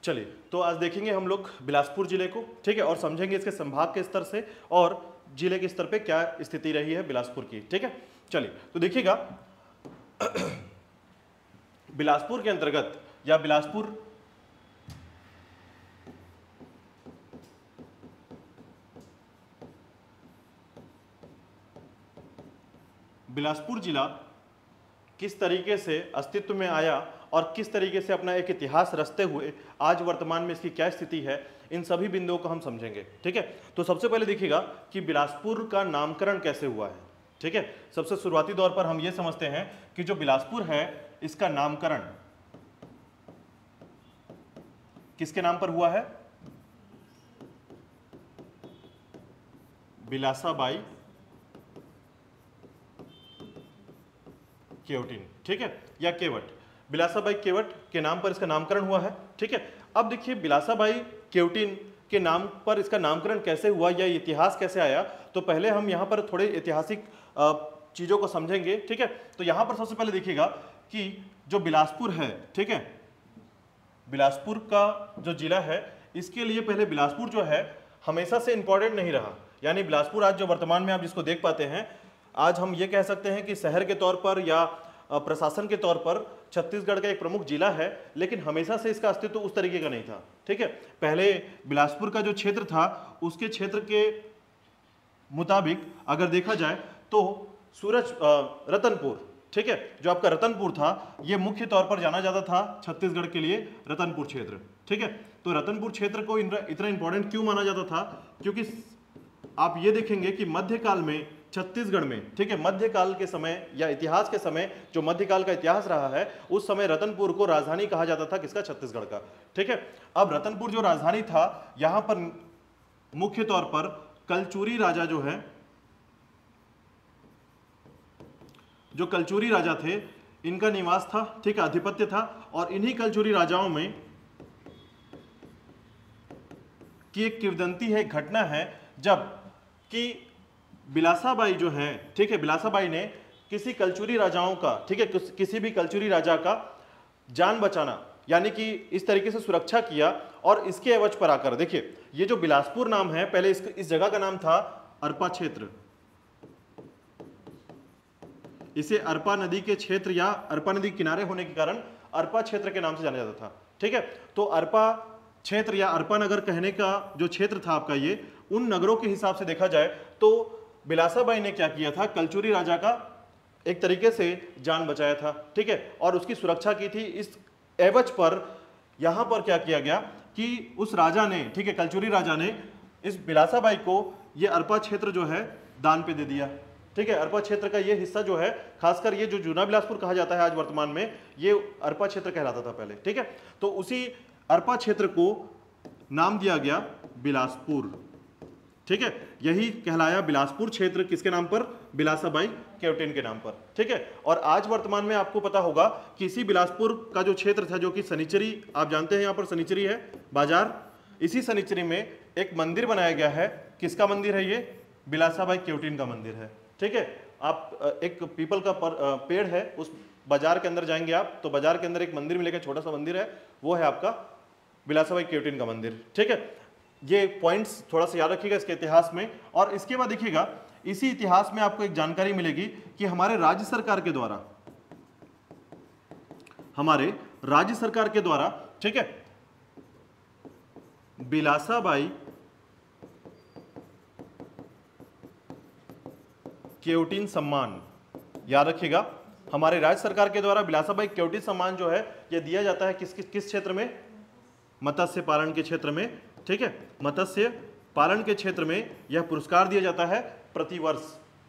चलिए, तो आज देखेंगे हम लोग बिलासपुर जिले को, ठीक है, और समझेंगे इसके संभाग के स्तर से और जिले के स्तर पे क्या स्थिति रही है बिलासपुर की, ठीक है। चलिए, तो देखिएगा बिलासपुर के अंतर्गत या बिलासपुर जिला किस तरीके से अस्तित्व में आया और किस तरीके से अपना एक इतिहास रचते हुए आज वर्तमान में इसकी क्या स्थिति है, इन सभी बिंदुओं को हम समझेंगे, ठीक है। तो सबसे पहले देखिएगा कि बिलासपुर का नामकरण कैसे हुआ है, ठीक है। सबसे शुरुआती दौर पर हम ये समझते हैं कि जो बिलासपुर है इसका नामकरण किसके नाम पर हुआ है? बिलासाबाई केवटिन, ठीक है, या केवट, बिलासाबाई केवट के नाम पर इसका नामकरण हुआ है, ठीक है। अब देखिए बिलासाबाई केवटिन के नाम पर इसका नामकरण कैसे हुआ या इतिहास कैसे आया, तो पहले हम यहाँ पर थोड़े ऐतिहासिक चीज़ों को समझेंगे, ठीक है। तो यहाँ पर सबसे पहले देखिएगा कि जो बिलासपुर है, ठीक है, बिलासपुर का जो जिला है इसके लिए पहले बिलासपुर जो है हमेशा से इंपॉर्टेंट नहीं रहा, यानी बिलासपुर आज जो वर्तमान में आप जिसको देख पाते हैं, आज हम ये कह सकते हैं कि शहर के तौर पर या प्रशासन के तौर पर छत्तीसगढ़ का एक प्रमुख जिला है, लेकिन हमेशा से इसका अस्तित्व उस तरीके का नहीं था, ठीक है। पहले बिलासपुर का जो क्षेत्र था उसके क्षेत्र के मुताबिक अगर देखा जाए तो रतनपुर, ठीक है, जो आपका रतनपुर था ये मुख्य तौर पर जाना जाता था छत्तीसगढ़ के लिए रतनपुर क्षेत्र, ठीक है। तो रतनपुर क्षेत्र को इतना इंपॉर्टेंट क्यों माना जाता था? क्योंकि आप ये देखेंगे कि मध्यकाल में छत्तीसगढ़ में, ठीक है, मध्यकाल के समय या इतिहास के समय जो मध्यकाल का इतिहास रहा है उस समय रतनपुर को राजधानी कहा जाता था, किसका? छत्तीसगढ़ का, ठीक है। अब रतनपुर जो राजधानी था यहां पर मुख्य तौर पर कलचुरी राजा जो है, जो कलचुरी राजा थे इनका निवास था, ठीक है, आधिपत्य था। और इन्हीं कलचुरी राजाओं में की एक किंवदंती है, घटना है, जब कि बिलासाबाई जो है, ठीक है, बिलासाबाई ने किसी कलचुरी राजाओं का, ठीक है, किसी भी कलचुरी राजा का जान बचाना यानी कि इस तरीके से सुरक्षा किया और इसके एवज पर आकर देखिए ये जो बिलासपुर नाम है, पहले इस जगह का नाम था अरपा क्षेत्र, इसे अरपा नदी के क्षेत्र या अरपा नदी किनारे होने के कारण अरपा क्षेत्र के नाम से जाना जाता था, ठीक है। तो अरपा क्षेत्र या अरपा नगर कहने का जो क्षेत्र था आपका, ये उन नगरों के हिसाब से देखा जाए तो बिलासाबाई ने क्या किया था, कलचुरी राजा का एक तरीके से जान बचाया था, ठीक है, और उसकी सुरक्षा की थी। इस एवज पर यहां पर क्या किया गया कि उस राजा ने, ठीक है, कलचुरी राजा ने इस बिलासाबाई को ये अरपा क्षेत्र जो है दान पे दे दिया, ठीक है। अरपा क्षेत्र का ये हिस्सा जो है, खासकर ये जो जूना बिलासपुर कहा जाता है आज वर्तमान में, ये अरपा क्षेत्र कहलाता था पहले, ठीक है। तो उसी अरपा क्षेत्र को नाम दिया गया बिलासपुर, ठीक है, यही कहलाया बिलासपुर क्षेत्र, किसके नाम पर? बिलासाबाई केवटिन के नाम पर, ठीक है। और आज वर्तमान में आपको पता होगा कि इसी बिलासपुर का जो क्षेत्र था, जो कि सनिचरी, आप जानते हैं यहाँ पर सनिचरी है बाजार, इसी सनिचरी में एक मंदिर बनाया गया है। किसका मंदिर है ये? बिलासाबाई केवटिन का मंदिर है, ठीक है। आप एक पीपल का पेड़ है, उस बाजार के अंदर जाएंगे आप तो बाजार के अंदर एक मंदिर मिलेगा, छोटा सा मंदिर है, वो है आपका बिलासाबाई केवटिन का मंदिर, ठीक है। ये पॉइंट्स थोड़ा सा याद रखिएगा इसके इतिहास में। और इसके बाद देखिएगा इसी इतिहास में आपको एक जानकारी मिलेगी कि हमारे राज्य सरकार के द्वारा, ठीक है, बिलासाबाई केवटिन सम्मान, याद रखिएगा, हमारे राज्य सरकार के द्वारा बिलासाबाई केवटिन सम्मान जो है ये दिया जाता है किस क्षेत्र में? मत्स्य पालन के क्षेत्र में, ठीक है, मत्स्य पालन के क्षेत्र में यह पुरस्कार दिया जाता है प्रतिवर्ष,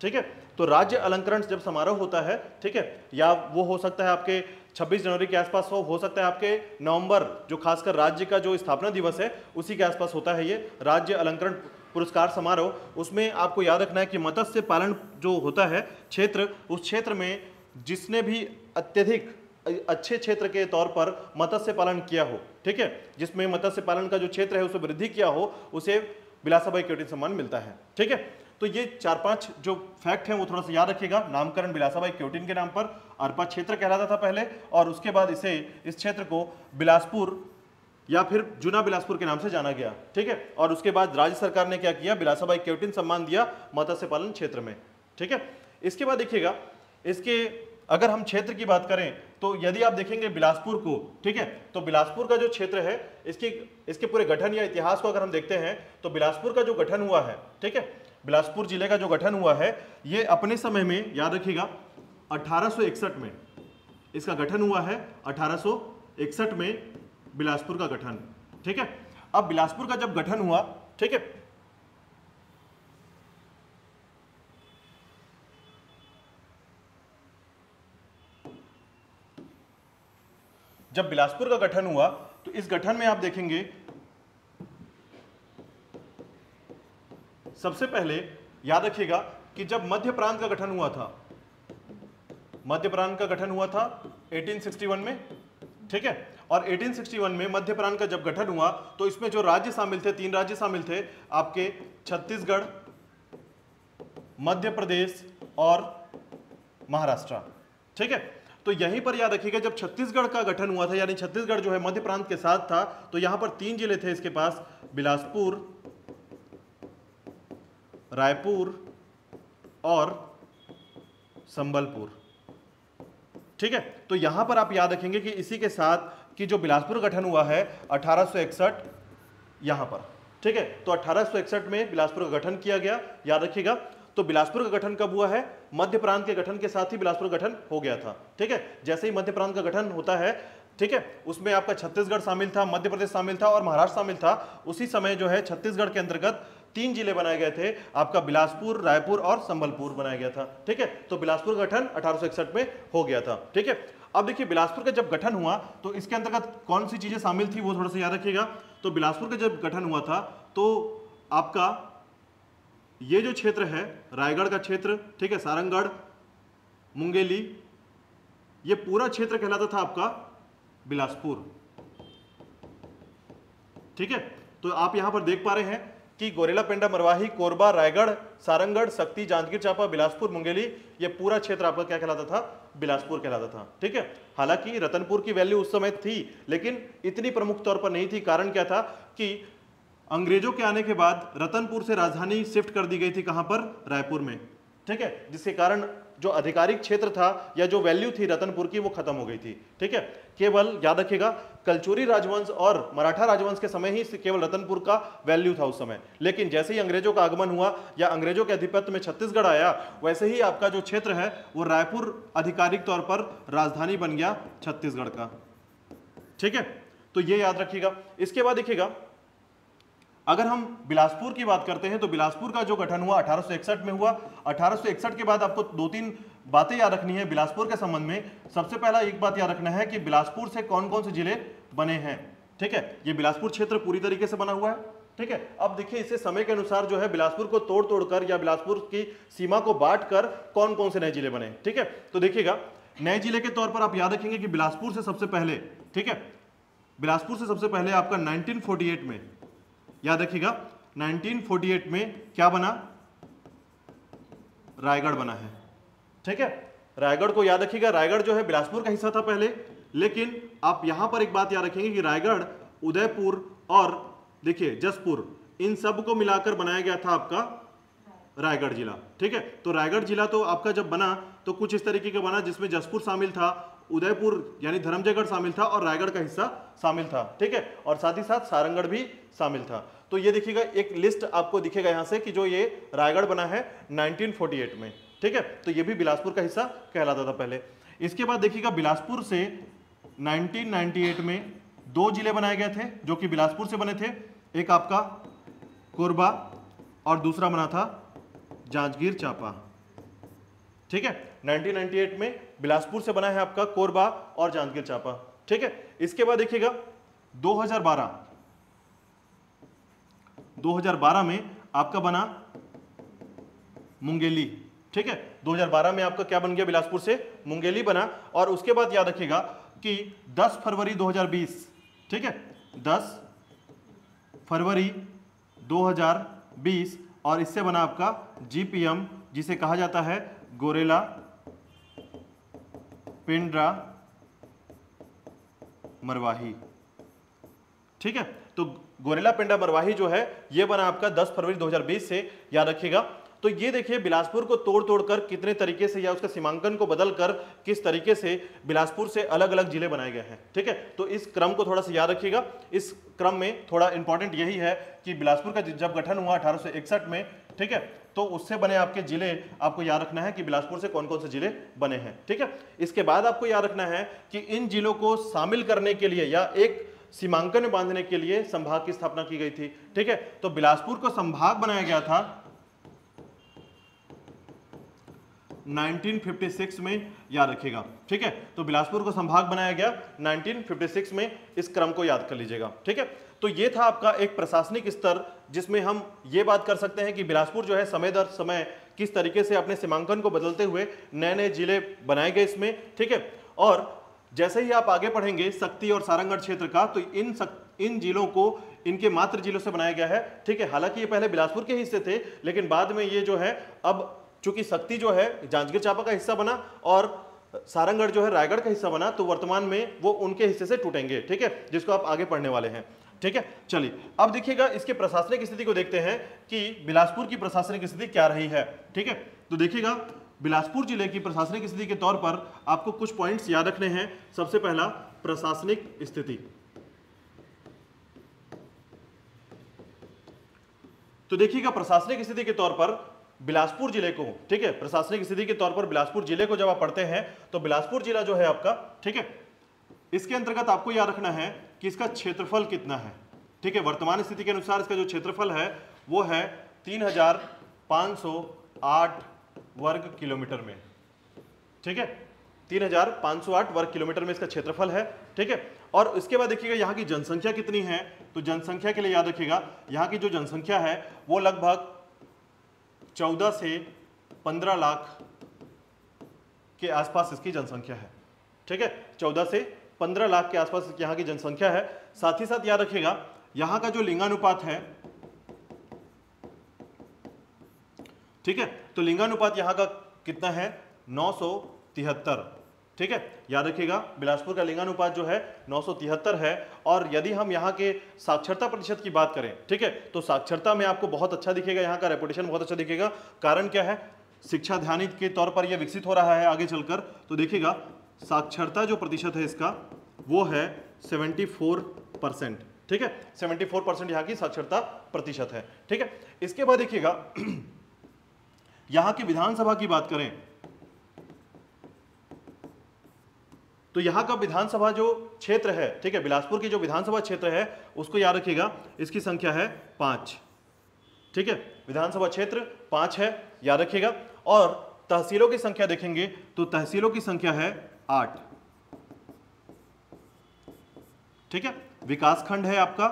ठीक है। तो राज्य अलंकरण जब समारोह होता है, ठीक है, या वो हो सकता है आपके 26 जनवरी के आसपास हो सकता है आपके नवंबर, जो खासकर राज्य का जो स्थापना दिवस है उसी के आसपास होता है ये राज्य अलंकरण पुरस्कार समारोह। उसमें आपको याद रखना है कि मत्स्य पालन जो होता है क्षेत्र, उस क्षेत्र में जिसने भी अत्यधिक अच्छे क्षेत्र के तौर पर मत्स्य पालन किया हो, ठीक है, जिसमें मत्स्य पालन का जो क्षेत्र है उसमें वृद्धि किया हो, उसे बिलासाबाई केवटिन सम्मान मिलता है, ठीक है। तो ये 4-5 जो फैक्ट हैं वो थोड़ा सा याद रखिएगा। नामकरण बिलासाबाई केवटिन के नाम पर अरपा क्षेत्र कहलाता था पहले, और उसके बाद इस क्षेत्र को बिलासपुर या फिर जूना बिलासपुर के नाम से जाना गया। ठीक है, और उसके बाद राज्य सरकार ने क्या किया, बिलासाबाई केवटिन सम्मान दिया मत्स्य पालन क्षेत्र में। ठीक है, इसके बाद देखिएगा, इसके अगर हम क्षेत्र की बात करें तो यदि आप देखेंगे बिलासपुर को, ठीक है, तो बिलासपुर का जो क्षेत्र है इसके पूरे गठन या इतिहास को अगर हम देखते हैं तो बिलासपुर का जो गठन हुआ है, ठीक है, बिलासपुर जिले का जो गठन हुआ है ये अपने समय में, याद रखिएगा, 1861 में इसका गठन हुआ है, 1861 में बिलासपुर का गठन। ठीक है, अब बिलासपुर का जब गठन हुआ, ठीक है, जब बिलासपुर का गठन हुआ तो इस गठन में आप देखेंगे सबसे पहले याद रखिएगा कि जब मध्य प्रांत का गठन हुआ था, मध्य प्रांत का गठन हुआ था 1861 में। ठीक है, और 1861 में मध्य प्रांत का जब गठन हुआ तो इसमें जो राज्य शामिल थे, 3 राज्य शामिल थे आपके, छत्तीसगढ़, मध्य प्रदेश और महाराष्ट्र। ठीक है, तो यहीं पर याद रखिएगा जब छत्तीसगढ़ का गठन हुआ था, यानी छत्तीसगढ़ जो है मध्य प्रांत के साथ था, तो यहां पर 3 जिले थे इसके पास, बिलासपुर, रायपुर और संबलपुर। ठीक है, तो यहां पर आप याद रखेंगे कि इसी के साथ कि जो बिलासपुर गठन हुआ है 1861 यहां पर। ठीक है, तो 1861 में बिलासपुर का गठन किया गया, याद रखिएगा। तो बिलासपुर का गठन कब हुआ है, मध्य प्रांत के गठन के साथ ही बिलासपुर का गठन हो गया था। ठीक है, जैसे ही मध्य प्रांत का गठन होता है, ठीक है, उसमें आपका छत्तीसगढ़ शामिल था, मध्य प्रदेश शामिल था और महाराष्ट्र शामिल था। उसी समय जो है छत्तीसगढ़ के अंतर्गत 3 जिले बनाए गए थे, आपका बिलासपुर, रायपुर और संबलपुर बनाया गया था। ठीक है, तो बिलासपुर का गठन 1861 में हो गया था। ठीक है, अब देखिए बिलासपुर का जब गठन हुआ तो इसके अंतर्गत कौन सी चीजें शामिल थी वो थोड़ा सा याद रखिएगा। तो बिलासपुर का जब गठन हुआ था तो आपका ये जो क्षेत्र है, रायगढ़ का क्षेत्र, ठीक है, सारंगगढ़, मुंगेली, ये पूरा क्षेत्र कहलाता था आपका बिलासपुर। ठीक है, तो आप यहां पर देख पा रहे हैं कि गोरेला, पेंडा, मरवाही, कोरबा, रायगढ़, सारंगगढ़, सक्ती, जांजगीर चांपा, बिलासपुर, मुंगेली, ये पूरा क्षेत्र आपका क्या कहलाता था, बिलासपुर कहलाता था। ठीक है, हालांकि रतनपुर की वैल्यू उस समय थी लेकिन इतनी प्रमुख तौर पर नहीं थी। कारण क्या था कि अंग्रेजों के आने के बाद रतनपुर से राजधानी शिफ्ट कर दी गई थी, कहां पर, रायपुर में। ठीक है, जिसके कारण जो आधिकारिक क्षेत्र था या जो वैल्यू थी रतनपुर की वो खत्म हो गई थी। ठीक है, केवल याद रखिएगा कलचुरी राजवंश और मराठा राजवंश के समय ही केवल रतनपुर का वैल्यू था उस समय, लेकिन जैसे ही अंग्रेजों का आगमन हुआ या अंग्रेजों के आधिपत्य में छत्तीसगढ़ आया, वैसे ही आपका जो क्षेत्र है वो रायपुर आधिकारिक तौर पर राजधानी बन गया छत्तीसगढ़ का। ठीक है, तो ये याद रखिएगा। इसके बाद देखिएगा अगर हम बिलासपुर की बात करते हैं तो बिलासपुर का जो गठन हुआ 1861 में हुआ। 1861 के बाद आपको 2-3 बातें याद रखनी है बिलासपुर के संबंध में। सबसे पहला एक बात याद रखना है कि बिलासपुर से कौन कौन से जिले बने हैं। ठीक है, ये बिलासपुर क्षेत्र पूरी तरीके से बना हुआ है। ठीक है, अब देखिए इसे समय के अनुसार जो है बिलासपुर को तोड़ तोड़कर या बिलासपुर की सीमा को बांट कर कौन कौन से नए जिले बने। ठीक है, तो देखिएगा नए जिले के तौर पर आप याद रखेंगे कि बिलासपुर से सबसे पहले, ठीक है, बिलासपुर से सबसे पहले आपका 1948 में, याद रखिएगा 1948 में क्या बना, रायगढ़ बना है। ठीक है, रायगढ़ को याद रखिएगा, रायगढ़ जो है बिलासपुर का हिस्सा था पहले, लेकिन आप यहां पर एक बात याद रखेंगे कि रायगढ़, उदयपुर और देखिए जसपुर, इन सब को मिलाकर बनाया गया था आपका रायगढ़ जिला। ठीक है, तो रायगढ़ जिला तो आपका जब बना तो कुछ इस तरीके का बना जिसमें जसपुर शामिल था, उदयपुर यानी धर्मजयगढ़ शामिल था और रायगढ़ का हिस्सा शामिल था। ठीक है, और साथ ही साथ सारंगगढ़ भी शामिल था। तो ये देखिएगा एक लिस्ट आपको दिखेगा यहां से कि जो ये रायगढ़ बना है 1948 में। ठीक है, तो ये भी बिलासपुर का हिस्सा कहलाता था पहले। इसके बाद देखिएगा बिलासपुर से 1998 में 2 जिले बनाए गए थे जो कि बिलासपुर से बने थे, एक आपका कोरबा और दूसरा बना था जांजगीर चांपा। ठीक है, 1998 में बिलासपुर से बना है आपका कोरबा और जांजगीर चांपा। ठीक है, इसके बाद देखिएगा 2012 में आपका बना मुंगेली। ठीक है, 2012 में आपका क्या बन गया, बिलासपुर से मुंगेली बना। और उसके बाद याद रखिएगा कि 10 फरवरी 2020, ठीक है, 10 फरवरी 2020 और इससे बना आपका GPM, जिसे कहा जाता है गोरेला, पेंड्रा, मरवाही। ठीक है। तो गोरेला पेंडा मरवाही जो है ये बना आपका 10 फरवरी 2020 से, याद रखिएगा। तो ये देखिए बिलासपुर को तोड़ तोड़कर कितने तरीके से या उसका सीमांकन को बदलकर किस तरीके से बिलासपुर से अलग अलग जिले बनाए गए हैं, ठीक है। तो इस क्रम को थोड़ा सा याद रखिएगा। इस क्रम में थोड़ा इंपॉर्टेंट यही है कि बिलासपुर का जब गठन हुआ 1861 में, ठीक है, तो उससे बने आपके जिले आपको याद रखना है कि बिलासपुर से कौन कौन से जिले बने हैं, ठीक है। इसके बाद आपको याद रखना है कि इन जिलों को शामिल करने के लिए या एक सीमांकन में बांधने के लिए संभाग की स्थापना की गई थी, ठीक है। तो बिलासपुर को संभाग बनाया गया था 1956 में, याद रखिएगा, ठीक है। तो बिलासपुर को संभाग बनाया गया 1956 में, इस क्रम को याद कर लीजिएगा, ठीक है। तो ये था आपका एक प्रशासनिक स्तर जिसमें हम ये बात कर सकते हैं कि बिलासपुर जो है समय दर समय किस तरीके से अपने सीमांकन को बदलते हुए नए नए जिले बनाए गए इसमें, ठीक है। और जैसे ही आप आगे पढ़ेंगे शक्ति और सारंगगढ़ क्षेत्र का, तो इन जिलों को इनके मात्र जिलों से बनाया गया है, ठीक है। हालांकि ये पहले बिलासपुर के हिस्से थे, लेकिन बाद में ये जो है अब चूंकि शक्ति जो है जांजगीर चांपा का हिस्सा बना और सारंगगढ़ जो है रायगढ़ का हिस्सा बना, तो वर्तमान में वो उनके हिस्से से टूटेंगे, ठीक है, जिसको आप आगे पढ़ने वाले हैं, ठीक है। चलिए अब देखिएगा इसके प्रशासनिक स्थिति को देखते हैं कि बिलासपुर की प्रशासनिक स्थिति क्या रही है, ठीक है। तो देखिएगा बिलासपुर जिले की प्रशासनिक स्थिति के तौर पर आपको कुछ पॉइंट्स याद रखने हैं। सबसे पहला प्रशासनिक स्थिति, तो देखिएगा प्रशासनिक स्थिति के तौर पर बिलासपुर जिले को, ठीक है, प्रशासनिक स्थिति के तौर पर बिलासपुर जिले को जब आप पढ़ते हैं तो बिलासपुर जिला जो है आपका, ठीक है, इसके अंतर्गत आपको याद रखना है कि इसका क्षेत्रफल कितना है, ठीक है। वर्तमान स्थिति के अनुसार इसका जो क्षेत्रफल है वो है 3508 वर्ग किलोमीटर में, ठीक है, 3508 वर्ग किलोमीटर में इसका क्षेत्रफल है, ठीक है। और इसके बाद देखिएगा यहाँ की जनसंख्या कितनी है, तो जनसंख्या के लिए याद रखिएगा यहाँ की जो जनसंख्या है वो लगभग 14 से 15 लाख के आसपास इसकी जनसंख्या है, ठीक है। 14 से 15 लाख के आसपास यहाँ की जनसंख्या है। साथ ही साथ याद रखिएगा यहाँ का जो लिंगानुपात है, ठीक है, तो लिंगानुपात यहाँ का कितना है 973, ठीक है, याद रखिएगा बिलासपुर का लिंगानुपात जो है 973 है। और यदि हम यहाँ के साक्षरता प्रतिशत की बात करें, ठीक है, तो साक्षरता में आपको बहुत अच्छा दिखेगा, यहाँ का रेपुटेशन बहुत अच्छा दिखेगा। कारण क्या है, शिक्षा ध्यानी के तौर पर यह विकसित हो रहा है आगे चलकर। तो देखिएगा साक्षरता जो प्रतिशत है इसका वो है 74%, ठीक है, 74% यहाँ की साक्षरता प्रतिशत है, ठीक है। इसके बाद देखिएगा यहाँ की विधानसभा की बात करें तो यहाँ का विधानसभा जो क्षेत्र है, ठीक है, बिलासपुर की जो विधानसभा क्षेत्र है उसको याद रखिएगा, इसकी संख्या है 5, ठीक है, विधानसभा क्षेत्र 5 है, याद रखिएगा। और तहसीलों की संख्या देखेंगे तो तहसीलों की संख्या है 8, ठीक है। विकासखंड है आपका,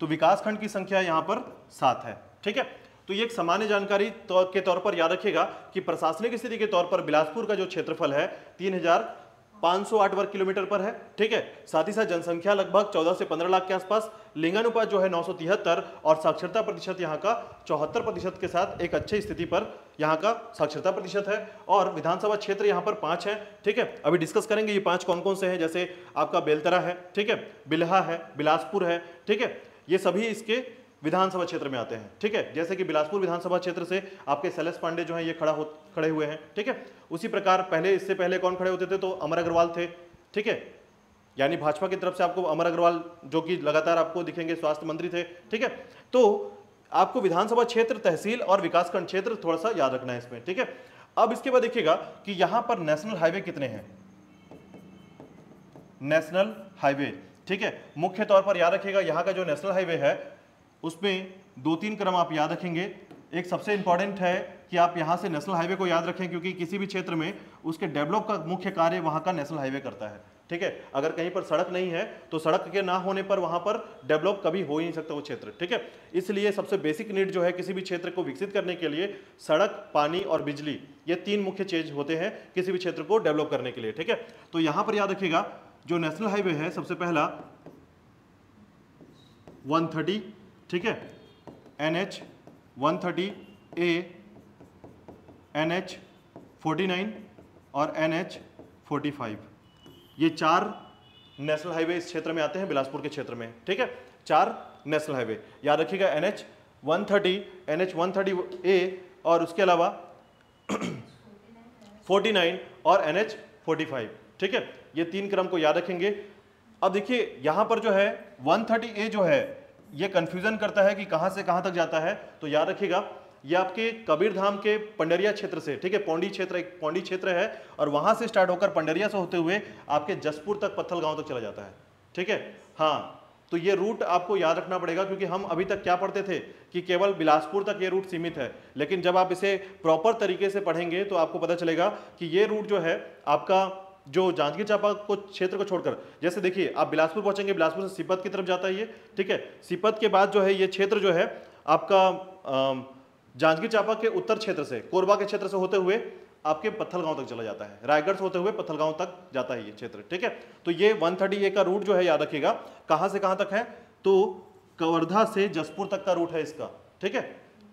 तो विकासखंड की संख्या यहां पर 7 है, ठीक है। तो ये एक सामान्य जानकारी के तौर पर याद रखिएगा कि प्रशासनिक स्थिति के तौर पर बिलासपुर का जो क्षेत्रफल है 3508 वर्ग किलोमीटर पर है, ठीक है। साथ ही साथ जनसंख्या लगभग 14 से 15 लाख के आसपास, लिंगानुपात जो है 973 और साक्षरता प्रतिशत यहाँ का 74% के साथ एक अच्छी स्थिति पर यहाँ का साक्षरता प्रतिशत है। और विधानसभा क्षेत्र यहाँ पर 5 है, ठीक है। अभी डिस्कस करेंगे ये 5 कौन कौन से हैं, जैसे आपका बेलतरा है, ठीक है, बिल्हा है, बिलासपुर है, ठीक है, ये सभी इसके विधानसभा क्षेत्र में आते हैं, ठीक है। जैसे कि बिलासपुर विधानसभा क्षेत्र से आपके सैलेश पांडे जो हैं ये खड़े हुए हैं, ठीक है। उसी प्रकार इससे पहले कौन खड़े होते थे, तो अमर अग्रवाल थे, ठीक है, यानी भाजपा की तरफ से आपको अमर अग्रवाल जो कि लगातार आपको दिखेंगे स्वास्थ्य मंत्री थे, ठीक है। तो आपको विधानसभा क्षेत्र, तहसील और विकासखंड क्षेत्र थोड़ा सा याद रखना है इसमें, ठीक है। अब इसके बाद देखिएगा कि यहां पर नेशनल हाईवे कितने हैं, नेशनल हाईवे, ठीक है। मुख्य तौर पर याद रखिएगा यहाँ का जो नेशनल हाईवे है उसमें 2-3 क्रम आप याद रखेंगे। एक सबसे इंपॉर्टेंट है कि आप यहाँ से नेशनल हाईवे को याद रखें, क्योंकि किसी भी क्षेत्र में उसके डेवलप का मुख्य कार्य वहाँ का नेशनल हाईवे करता है, ठीक है। अगर कहीं पर सड़क नहीं है तो सड़क के ना होने पर वहाँ पर डेवलप कभी हो ही नहीं सकता वो क्षेत्र, ठीक है। इसलिए सबसे बेसिक नीड जो है किसी भी क्षेत्र को विकसित करने के लिए सड़क, पानी और बिजली, ये 3 मुख्य चीज होते हैं किसी भी क्षेत्र को डेवलप करने के लिए, ठीक है। तो यहाँ पर याद रखिएगा जो नेशनल हाईवे है सबसे पहला 130, ठीक है, NH 130A, NH 49 और NH 45, ये 4 नेशनल हाईवे इस क्षेत्र में आते हैं, बिलासपुर के क्षेत्र में, ठीक है। 4 नेशनल हाईवे याद रखिएगा, NH 130, NH 130A और उसके अलावा 49 और NH 45, ठीक है। ये 3 क्रम को याद रखेंगे। अब देखिए यहां पर जो है 130A जो है ये कंफ्यूजन करता है कि कहां से कहां तक जाता है, तो याद रखिएगा ये आपके कबीरधाम के पंडरिया क्षेत्र से, ठीक है, पौंडी क्षेत्र, एक पौंडी क्षेत्र है और वहां से स्टार्ट होकर पंडरिया से होते हुए आपके जसपुर तक, पत्थल गांव तक चला जाता है, ठीक है। हाँ, तो ये रूट आपको याद रखना पड़ेगा, क्योंकि हम अभी तक क्या पढ़ते थे कि केवल बिलासपुर तक ये रूट सीमित है, लेकिन जब आप इसे प्रॉपर तरीके से पढ़ेंगे तो आपको पता चलेगा कि ये रूट जो है आपका जो जांजगीर चांपा को क्षेत्र को छोड़कर, जैसे देखिए आप बिलासपुर पहुंचेंगे, बिलासपुर से सीपत की तरफ जाता है ये, ठीक है। सीपत के बाद जो है ये क्षेत्र जो है आपका जांजगीर चांपा के उत्तर क्षेत्र से, कोरबा के क्षेत्र से होते हुए आपके पत्थलगांव तक चला जाता है, रायगढ़ से होते हुए पत्थलगांव तक जाता है ये क्षेत्र, ठीक है। तो ये 130A का रूट जो है याद रखिएगा कहां से कहां तक है, तो कवर्धा से जसपुर तक का रूट है इसका, ठीक है।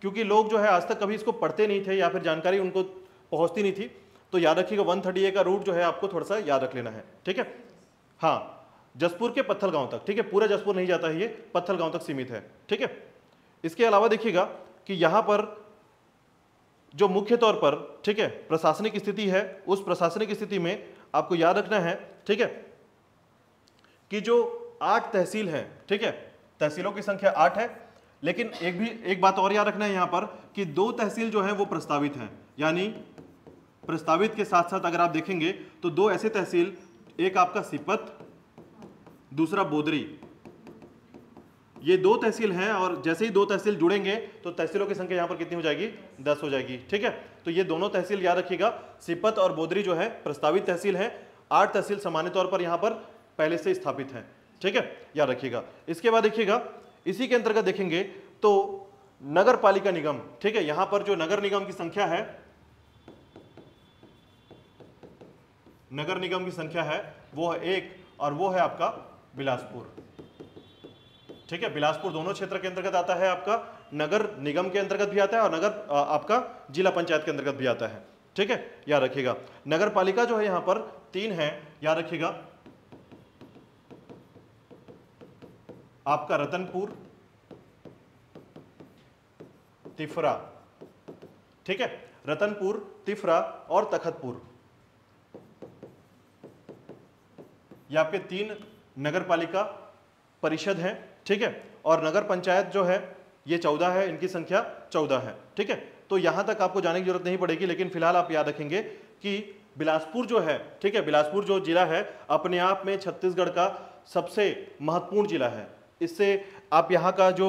क्योंकि लोग जो है आज तक कभी इसको पढ़ते नहीं थे या फिर जानकारी उनको पहुंचती नहीं थी, तो याद रखिएगा 130A का रूट जो है आपको थोड़ा सा याद रख लेना है, ठीक है। हाँ, जसपुर के पत्थलगांव तक, ठीक है, पूरा जसपुर नहीं जाता है ये, पत्थलगांव तक सीमित है, ठीक है। इसके अलावा देखिएगा कि यहां पर जो मुख्य तौर पर, ठीक है, प्रशासनिक स्थिति है, उस प्रशासनिक स्थिति में आपको याद रखना है, ठीक है, कि जो 8 तहसील है, ठीक है, तहसीलों की संख्या 8 है, लेकिन एक बात और याद रखना है यहां पर कि 2 तहसील जो है वो प्रस्तावित हैं, यानी प्रस्तावित के साथ साथ अगर आप देखेंगे तो 2 ऐसे तहसील, एक आपका सीपत, दूसरा बोदरी, ये 2 तहसील हैं और जैसे ही 2 तहसील जुड़ेंगे तो तहसीलों की संख्या यहां पर कितनी हो जाएगी, 10 हो जाएगी, ठीक है। तो ये दोनों तहसील याद रखिएगा, सीपत और बोदरी जो है प्रस्तावित तहसील है, 8 तहसील सामान्य तौर पर यहां पर पहले से स्थापित हैं, ठीक है, याद रखिएगा। इसके बाद देखिएगा इसी के अंतर्गत देखेंगे तो नगर पालिका निगम, ठीक है, यहां पर जो नगर निगम की संख्या है, नगर निगम की संख्या है वो है 1 और वो है आपका बिलासपुर, ठीक है। बिलासपुर दोनों क्षेत्र के अंतर्गत आता है, आपका नगर निगम के अंतर्गत भी आता है और नगर आपका जिला पंचायत के अंतर्गत भी आता है, ठीक है, याद रखिएगा। नगर पालिका जो है यहां पर 3 है, याद रखिएगा, आपका रतनपुर, तिफरा, ठीक है, रतनपुर, तिफरा और तखतपुर, ये आपके 3 नगर पालिका परिषद हैं, ठीक है। और नगर पंचायत जो है ये 14 है, इनकी संख्या 14 है, ठीक है। तो यहां तक आपको जाने की जरूरत नहीं पड़ेगी, लेकिन फिलहाल आप याद रखेंगे कि बिलासपुर जो है, ठीक है, बिलासपुर जो जिला है अपने आप में छत्तीसगढ़ का सबसे महत्वपूर्ण जिला है। इससे आप यहाँ का जो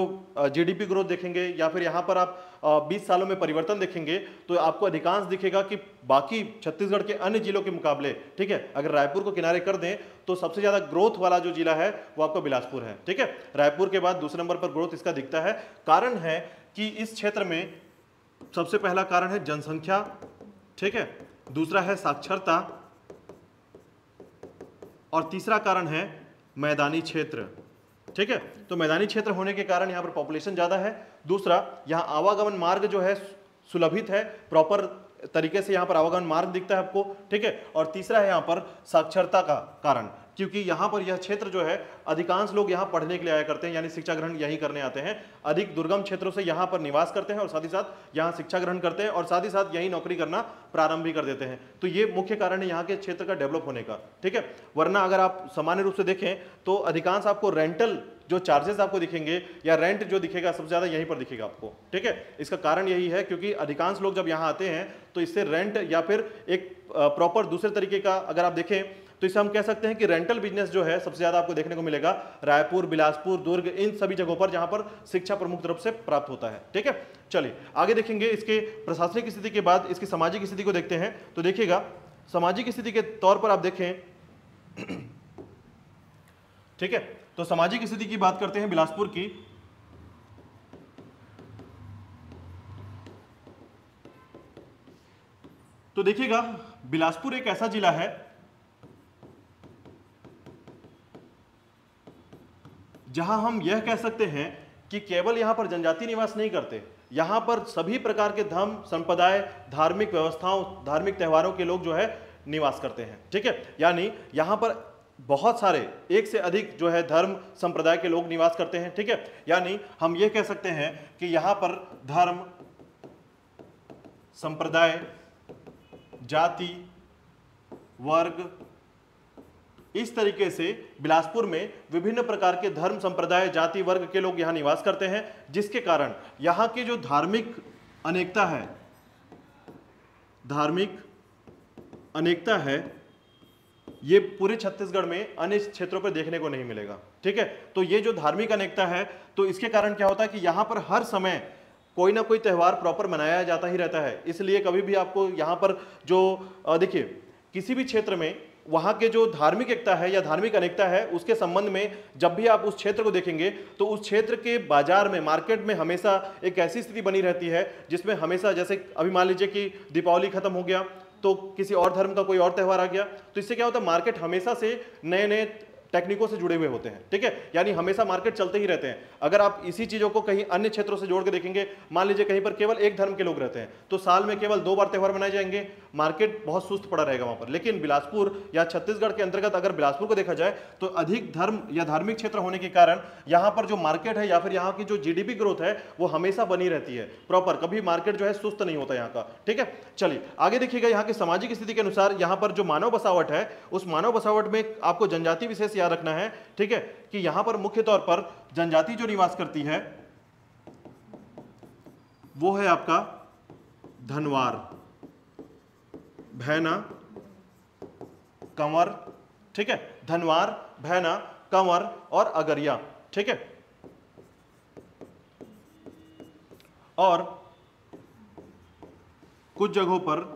GDP ग्रोथ देखेंगे या फिर यहाँ पर आप 20 सालों में परिवर्तन देखेंगे तो आपको अधिकांश दिखेगा कि बाकी छत्तीसगढ़ के अन्य जिलों के मुकाबले, ठीक है, अगर रायपुर को किनारे कर दें तो सबसे ज़्यादा ग्रोथ वाला जो जिला है वो आपका बिलासपुर है, ठीक है। रायपुर के बाद दूसरे नंबर पर ग्रोथ इसका दिखता है। कारण है कि इस क्षेत्र में सबसे पहला कारण है जनसंख्या, ठीक है, दूसरा है साक्षरता और तीसरा कारण है मैदानी क्षेत्र, ठीक है। तो मैदानी क्षेत्र होने के कारण यहाँ पर पॉपुलेशन ज़्यादा है, दूसरा यहाँ आवागमन मार्ग जो है सुलभित है, प्रॉपर तरीके से यहाँ पर आवागमन मार्ग दिखता है आपको, ठीक है, और तीसरा है यहाँ पर साक्षरता का कारण, क्योंकि यहाँ पर यह क्षेत्र जो है अधिकांश लोग यहाँ पढ़ने के लिए आया करते हैं, यानी शिक्षा ग्रहण यहीं करने आते हैं, अधिक दुर्गम क्षेत्रों से यहाँ पर निवास करते हैं और साथ ही साथ यहाँ शिक्षा ग्रहण करते हैं और साथ ही साथ यहीं नौकरी करना प्रारंभ भी कर देते हैं। तो ये मुख्य कारण है यहाँ के क्षेत्र का डेवलप होने का, ठीक है। वरना अगर आप सामान्य रूप से देखें तो अधिकांश आपको रेंटल जो चार्जेस आपको दिखेंगे या रेंट जो दिखेगा सबसे ज़्यादा यहीं पर दिखेगा आपको, ठीक है। इसका कारण यही है क्योंकि अधिकांश लोग जब यहाँ आते हैं तो इससे रेंट या फिर एक प्रॉपर दूसरे तरीके का अगर आप देखें तो इसे हम कह सकते हैं कि रेंटल बिजनेस जो है सबसे ज़्यादा आपको देखने को मिलेगा रायपुर, बिलासपुर, दुर्ग, इन सभी जगहों पर जहाँ पर शिक्षा प्रमुख तरफ से प्राप्त होता है, ठीक है। चलिए आगे देखेंगे इसके प्रशासनिक स्थिति के बाद इसकी सामाजिक स्थिति को देखते हैं। तो देखिएगा सामाजिक स्थिति के तौर पर आप देखें, ठीक है, तो सामाजिक स्थिति की बात करते हैं बिलासपुर की। तो देखिएगा बिलासपुर एक ऐसा जिला है जहां हम यह कह सकते हैं कि केवल यहां पर जनजाति निवास नहीं करते, यहां पर सभी प्रकार के धर्म, संप्रदाय, धार्मिक व्यवस्थाओं, धार्मिक त्योहारों के लोग जो है निवास करते हैं, ठीक है। यानी यहां पर बहुत सारे, एक से अधिक जो है धर्म संप्रदाय के लोग निवास करते हैं, ठीक है। यानी हम ये कह सकते हैं कि यहां पर धर्म, संप्रदाय, जाति, वर्ग, इस तरीके से बिलासपुर में विभिन्न प्रकार के धर्म, संप्रदाय, जाति, वर्ग के लोग यहां निवास करते हैं, जिसके कारण यहां की जो धार्मिक अनेकता है, धार्मिक अनेकता है, ये पूरे छत्तीसगढ़ में अन्य क्षेत्रों पर देखने को नहीं मिलेगा, ठीक है। तो ये जो धार्मिक अनेकता है, तो इसके कारण क्या होता है कि यहां पर हर समय कोई ना कोई त्यौहार प्रॉपर मनाया जाता ही रहता है। इसलिए कभी भी आपको यहां पर जो देखिए, किसी भी क्षेत्र में वहां के जो धार्मिक एकता है या धार्मिक अनेकता है, उसके संबंध में जब भी आप उस क्षेत्र को देखेंगे तो उस क्षेत्र के बाजार में, मार्केट में हमेशा एक ऐसी स्थिति बनी रहती है जिसमें हमेशा, जैसे अभी मान लीजिए कि दीपावली खत्म हो गया तो किसी और धर्म का कोई और त्यौहार आ गया, तो इससे क्या होता है, मार्केट हमेशा से नए नए टेक्निकों से जुड़े हुए होते हैं, ठीक है। यानी हमेशा मार्केट चलते ही रहते हैं। अगर आप इसी चीजों को कहीं अन्य क्षेत्रों से जोड़ के देखेंगे, मान लीजिए कहीं पर केवल एक धर्म के लोग रहते हैं, तो साल में केवल 2 बार त्यौहार मनाए जाएंगे, मार्केट बहुत सुस्त पड़ा रहेगा वहां पर। लेकिन बिलासपुर या छत्तीसगढ़ के अंतर्गत अगर बिलासपुर को देखा जाए तो अधिक धर्म या धार्मिक क्षेत्र होने के कारण यहाँ पर जो मार्केट है या फिर यहाँ की जो जीडीपी ग्रोथ है वो हमेशा बनी रहती है प्रॉपर, कभी मार्केट जो है सुस्त नहीं होता यहाँ का, ठीक है। चलिए आगे देखिएगा, यहाँ की सामाजिक स्थिति के अनुसार यहाँ पर जो मानव बसावट है, उस मानव बसावट में आपको जनजाति विशेष याद रखना है, ठीक है, कि यहां पर मुख्य तौर पर जनजाति जो निवास करती है वो है आपका धनवार, भैना, कंवर, ठीक है, धनवार, भैना, कंवर और अगरिया, ठीक है। और कुछ जगहों पर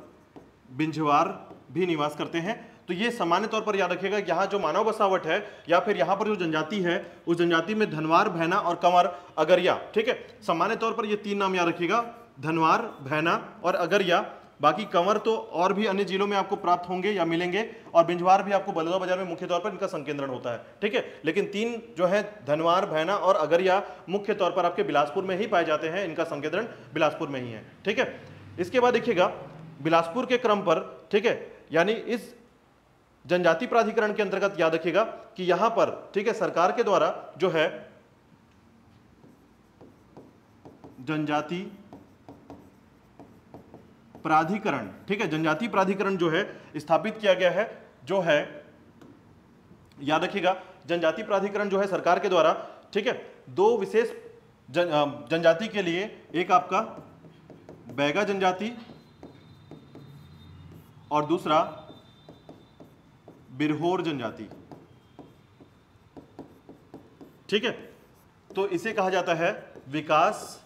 बिंझवार भी निवास करते हैं। तो ये सामान्य तौर पर याद रखिएगा, यहाँ जो मानव बसावट है या फिर यहाँ पर जो जनजाति है, उस जनजाति में धनवार, भैना और कंवर, अगरिया, ठीक है। सामान्य तौर पर ये 3 नाम याद रखिएगा, धनवार, भैना और अगरिया। बाकी कंवर तो और भी अन्य जिलों में आपको प्राप्त होंगे या मिलेंगे, और बिंझवार भी आपको बलौदाबाजार में मुख्य तौर पर इनका संकेंद्रण होता है, ठीक है। लेकिन 3 जो है धनवार, भैना और अगरिया मुख्य तौर पर आपके बिलासपुर में ही पाए जाते हैं, इनका संकेंद्रण बिलासपुर में ही है, ठीक है। इसके बाद देखिएगा बिलासपुर के क्रम पर, ठीक है, यानी इस जनजाति प्राधिकरण के अंतर्गत याद रखिएगा कि यहां पर, ठीक है, सरकार के द्वारा जो है जनजाति प्राधिकरण, ठीक है, जनजाति प्राधिकरण जो है स्थापित किया गया है, जो है याद रखिएगा, जनजाति प्राधिकरण जो है सरकार के द्वारा, ठीक है, 2 विशेष जनजाति के लिए, एक आपका बैगा जनजाति और दूसरा बिरहोर जनजाति, ठीक है। तो इसे कहा जाता है विकास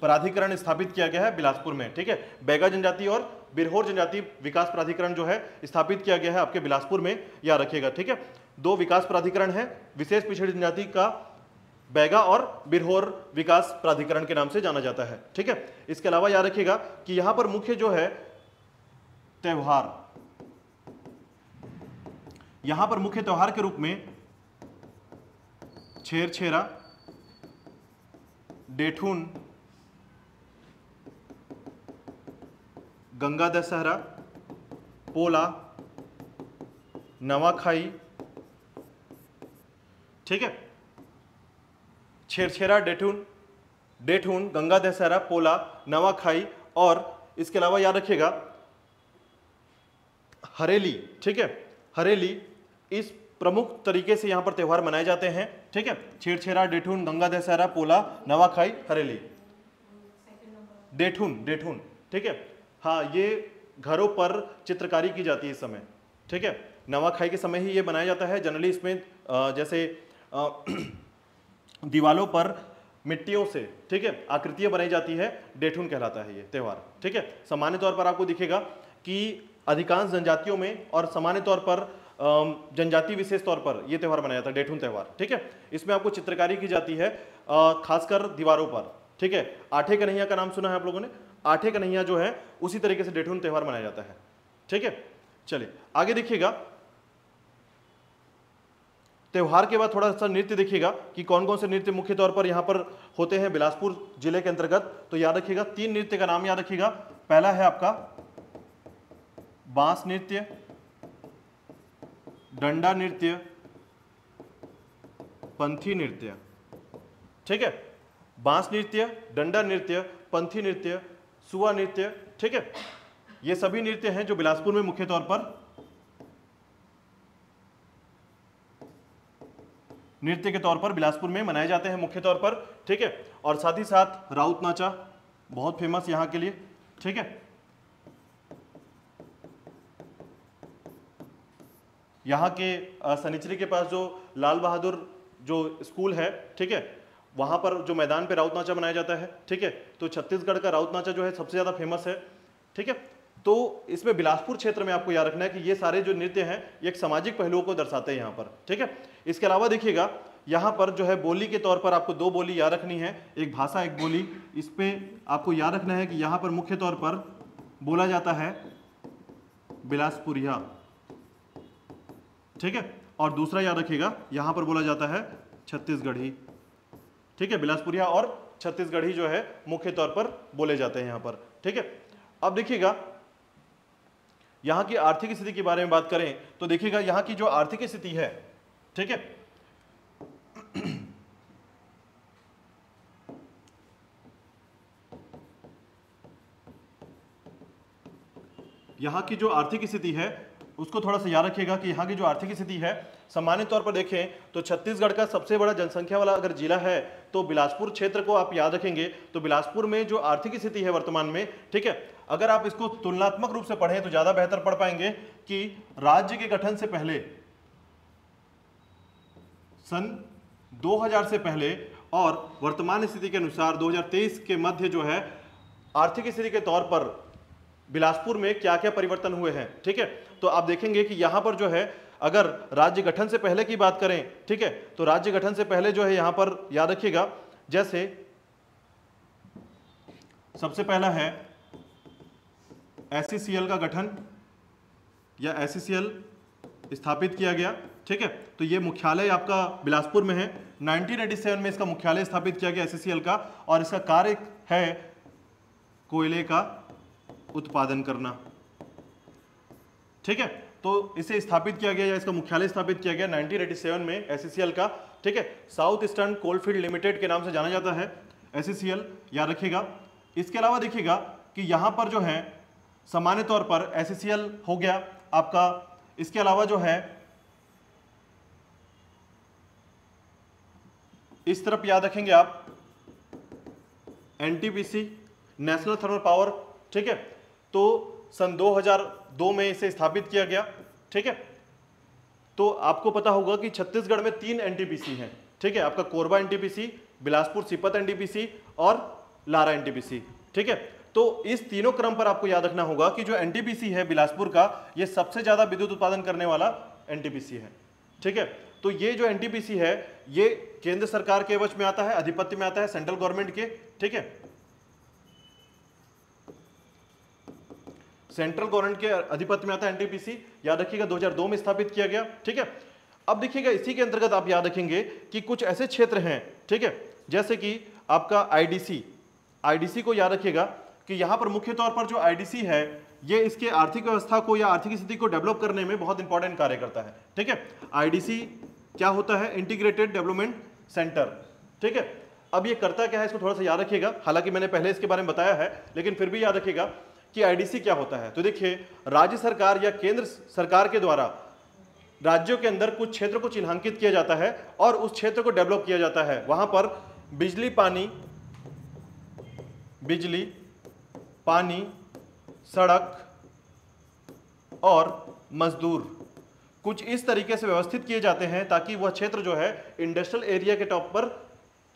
प्राधिकरण स्थापित किया गया है बिलासपुर में, ठीक है। बैगा जनजाति और बिरहोर जनजाति विकास प्राधिकरण जो है स्थापित किया गया है आपके बिलासपुर में, याद रखिएगा, ठीक है। 2 विकास प्राधिकरण है, विशेष पिछड़ी जनजाति का बैगा और बिरहोर विकास प्राधिकरण के नाम से जाना जाता है, ठीक है। इसके अलावा याद रखिएगा कि यहां पर मुख्य जो है त्यौहार, यहां पर मुख्य त्यौहार के रूप में छेरछेरा, डेठून, गंगा दशहरा, पोला, नवाखाई, ठीक है। छेरछेरा, डेठून, गंगा दशहरा, पोला, नवाखाई, और इसके अलावा याद रखिएगा हरेली, ठीक है। हरेली, इस प्रमुख तरीके से यहां पर त्यौहार मनाए जाते हैं, ठीक है। छेरछेरा, डेठून, गंगा दशहरा, पोला, नवाखाई, हरेली। डेठून, ठीक है, हाँ, ये घरों पर चित्रकारी की जाती है इस समय, ठीक है। नवाखाई के समय ही ये बनाया जाता है। जनरली इसमें जैसे दीवालों पर मिट्टियों से, ठीक है, आकृतियां बनाई जाती है, डेठून कहलाता है ये त्यौहार, ठीक है। सामान्य तौर पर आपको दिखेगा कि अधिकांश जनजातियों में और सामान्य तौर पर जनजाति विशेष तौर पर यह त्यौहार मनाया जाता है, डेठून त्यौहार, ठीक है। इसमें आपको चित्रकारी की जाती है खासकर दीवारों पर, ठीक है। आठे कन्हैया का नाम सुना है आप लोगों ने, आठे कन्हैया जो है उसी तरीके से डेठून त्यौहार मनाया जाता है, ठीक है। चलिए आगे देखिएगा, त्यौहार के बाद थोड़ा सा नृत्य देखिएगा कि कौन कौन से नृत्य मुख्य तौर पर यहां पर होते हैं बिलासपुर जिले के अंतर्गत। तो याद रखिएगा 3 नृत्य का नाम याद रखिएगा। पहला है आपका बांस नृत्य, डंडा नृत्य, पंथी नृत्य, ठीक है, बांस नृत्य, डंडा नृत्य, पंथी नृत्य, सुआ नृत्य, ठीक है। ये सभी नृत्य हैं जो बिलासपुर में मुख्य तौर पर नृत्य के तौर पर बिलासपुर में मनाए जाते हैं मुख्य तौर पर, ठीक है। और साथ ही साथ राउत नाचा बहुत फेमस यहाँ के लिए, ठीक है। यहाँ के सनिचरी के पास जो लाल बहादुर जो स्कूल है, ठीक है, वहाँ पर जो मैदान पे राउत नाचा मनाया जाता है, ठीक है। तो छत्तीसगढ़ का राउत नाचा जो है सबसे ज़्यादा फेमस है, ठीक है। तो इसमें बिलासपुर क्षेत्र में आपको याद रखना है कि ये सारे जो नृत्य हैं ये एक सामाजिक पहलुओं को दर्शाते हैं यहाँ पर, ठीक है। इसके अलावा देखिएगा यहाँ पर जो है बोली के तौर पर आपको 2 बोली याद रखनी है, एक भाषा एक बोली। इस पे आपको याद रखना है कि यहाँ पर मुख्य तौर पर बोला जाता है बिलासपुरिया, ठीक है। और दूसरा याद रखिएगा यहाँ पर बोला जाता है छत्तीसगढ़ी, ठीक है। बिलासपुरिया और छत्तीसगढ़ी जो है मुख्य तौर पर बोले जाते हैं यहाँ पर, ठीक है। अब देखिएगा यहाँ की आर्थिक स्थिति के बारे में बात करें तो देखिएगा यहाँ की जो आर्थिक स्थिति है, ठीक है, यहाँ की जो आर्थिक स्थिति है उसको थोड़ा सा याद रखिएगा कि यहाँ की जो आर्थिक स्थिति है सामान्य तौर पर देखें तो छत्तीसगढ़ का सबसे बड़ा जनसंख्या वाला अगर जिला है तो बिलासपुर क्षेत्र को आप याद रखेंगे तो बिलासपुर में जो आर्थिक स्थिति है वर्तमान में, ठीक है, अगर आप इसको तुलनात्मक रूप से पढ़ें तो ज्यादा बेहतर पढ़ पाएंगे कि राज्य के गठन से पहले सन 2000 से पहले और वर्तमान स्थिति के अनुसार 2023 के मध्य जो है आर्थिक स्थिति के तौर पर बिलासपुर में क्या क्या परिवर्तन हुए हैं, ठीक है। तो आप देखेंगे कि यहां पर जो है अगर राज्य गठन से पहले की बात करें, ठीक है, तो राज्य गठन से पहले जो है यहां पर याद रखिएगा जैसे सबसे पहला है SCCL का गठन या SCCL स्थापित किया गया, ठीक है। तो ये मुख्यालय आपका बिलासपुर में है। 1987 में इसका मुख्यालय स्थापित किया गया SCCL का और इसका कार्य है कोयले का उत्पादन करना, ठीक है। तो इसे स्थापित किया गया या इसका मुख्यालय स्थापित किया गया 1987 में SCCL का, ठीक है। साउथ ईस्टर्न कोलफील्ड लिमिटेड के नाम से जाना जाता है SCCL, याद रखिएगा। इसके अलावा देखिएगा कि यहां पर जो है सामान्य तौर पर SCCL हो गया आपका। इसके अलावा जो है इस तरफ याद रखेंगे आप NTPC नेशनल थर्मल पावर, ठीक है। तो सन 2002 में इसे स्थापित किया गया, ठीक है। तो आपको पता होगा कि छत्तीसगढ़ में 3 NTPC हैं, ठीक है। आपका कोरबा NTPC, बिलासपुर सीपत NTPC और लारा NTPC, ठीक है। तो इस तीनों क्रम पर आपको याद रखना होगा कि जो NTPC है बिलासपुर का ये सबसे ज्यादा विद्युत उत्पादन करने वाला NTPC है, ठीक है। तो ये जो NTPC है ये केंद्र सरकार के वश में आता है, अधिपत्य में आता है सेंट्रल गवर्नमेंट के, ठीक है। सेंट्रल गवर्नमेंट के अधिपत्य में आता है NTPC, याद रखिएगा 2002 में स्थापित किया गया, ठीक है। अब देखिएगा इसी के अंतर्गत आप याद रखेंगे कि कुछ ऐसे क्षेत्र हैं, ठीक है, जैसे कि आपका IDC को याद रखिएगा कि यहां पर मुख्य तौर पर जो IDC है ये इसके आर्थिक व्यवस्था को या आर्थिक स्थिति को डेवलप करने में बहुत इंपॉर्टेंट कार्य करता है, ठीक है। IDC क्या होता है? इंटीग्रेटेड डेवलपमेंट सेंटर, ठीक है। अब ये करता क्या है इसको थोड़ा सा याद रखिएगा, हालांकि मैंने पहले इसके बारे में बताया है लेकिन फिर भी याद रखिएगा कि IDC क्या होता है। तो देखिए राज्य सरकार या केंद्र सरकार के द्वारा राज्यों के अंदर कुछ क्षेत्र को चिन्हांकित किया जाता है और उस क्षेत्र को डेवलप किया जाता है। वहां पर बिजली पानी सड़क और मजदूर कुछ इस तरीके से व्यवस्थित किए जाते हैं ताकि वह क्षेत्र जो है इंडस्ट्रियल एरिया के टॉप पर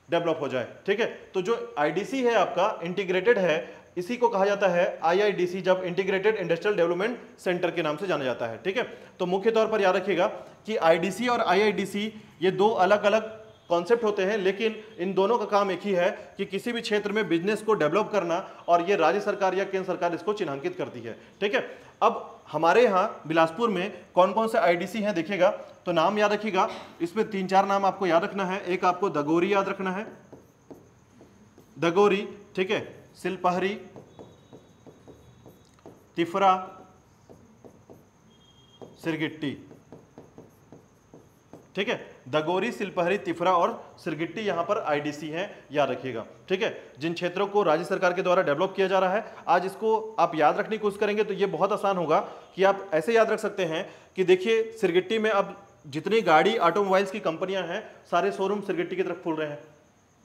डेवलप हो जाए, ठीक है। तो जो IDC है आपका इंटीग्रेटेड है, इसी को कहा जाता है IIDC, जब इंटीग्रेटेड इंडस्ट्रियल डेवलपमेंट सेंटर के नाम से जाना जाता है, ठीक है। तो मुख्य तौर पर याद रखिएगा कि IDC और IIDC ये दो अलग अलग कॉन्सेप्ट होते हैं, लेकिन इन दोनों का काम एक ही है कि किसी भी क्षेत्र में बिजनेस को डेवलप करना, और ये राज्य सरकार या केंद्र सरकार इसको चिन्हांकित करती है, ठीक है। अब हमारे यहाँ बिलासपुर में कौन कौन से IDC हैं देखिएगा, तो नाम याद रखिएगा, इसमें 3-4 नाम आपको याद रखना है। एक आपको दगोरी याद रखना है, दगोरी, ठीक है, सिलपहरी, तिफरा, सिरगिट्टी, ठीक है। दगोरी, सिलपहरी, तिफरा और सिरगिट्टी यहाँ पर आईडीसी हैं, याद रखिएगा। ठीक है, जिन क्षेत्रों को राज्य सरकार के द्वारा डेवलप किया जा रहा है, आज इसको आप याद रखने की कोशिश करेंगे तो ये बहुत आसान होगा कि आप ऐसे याद रख सकते हैं कि देखिए सिरगिट्टी में अब जितनी गाड़ी ऑटोमोबाइल्स की कंपनियां हैं सारे शोरूम सिरगिट्टी की तरफ खुल रहे हैं।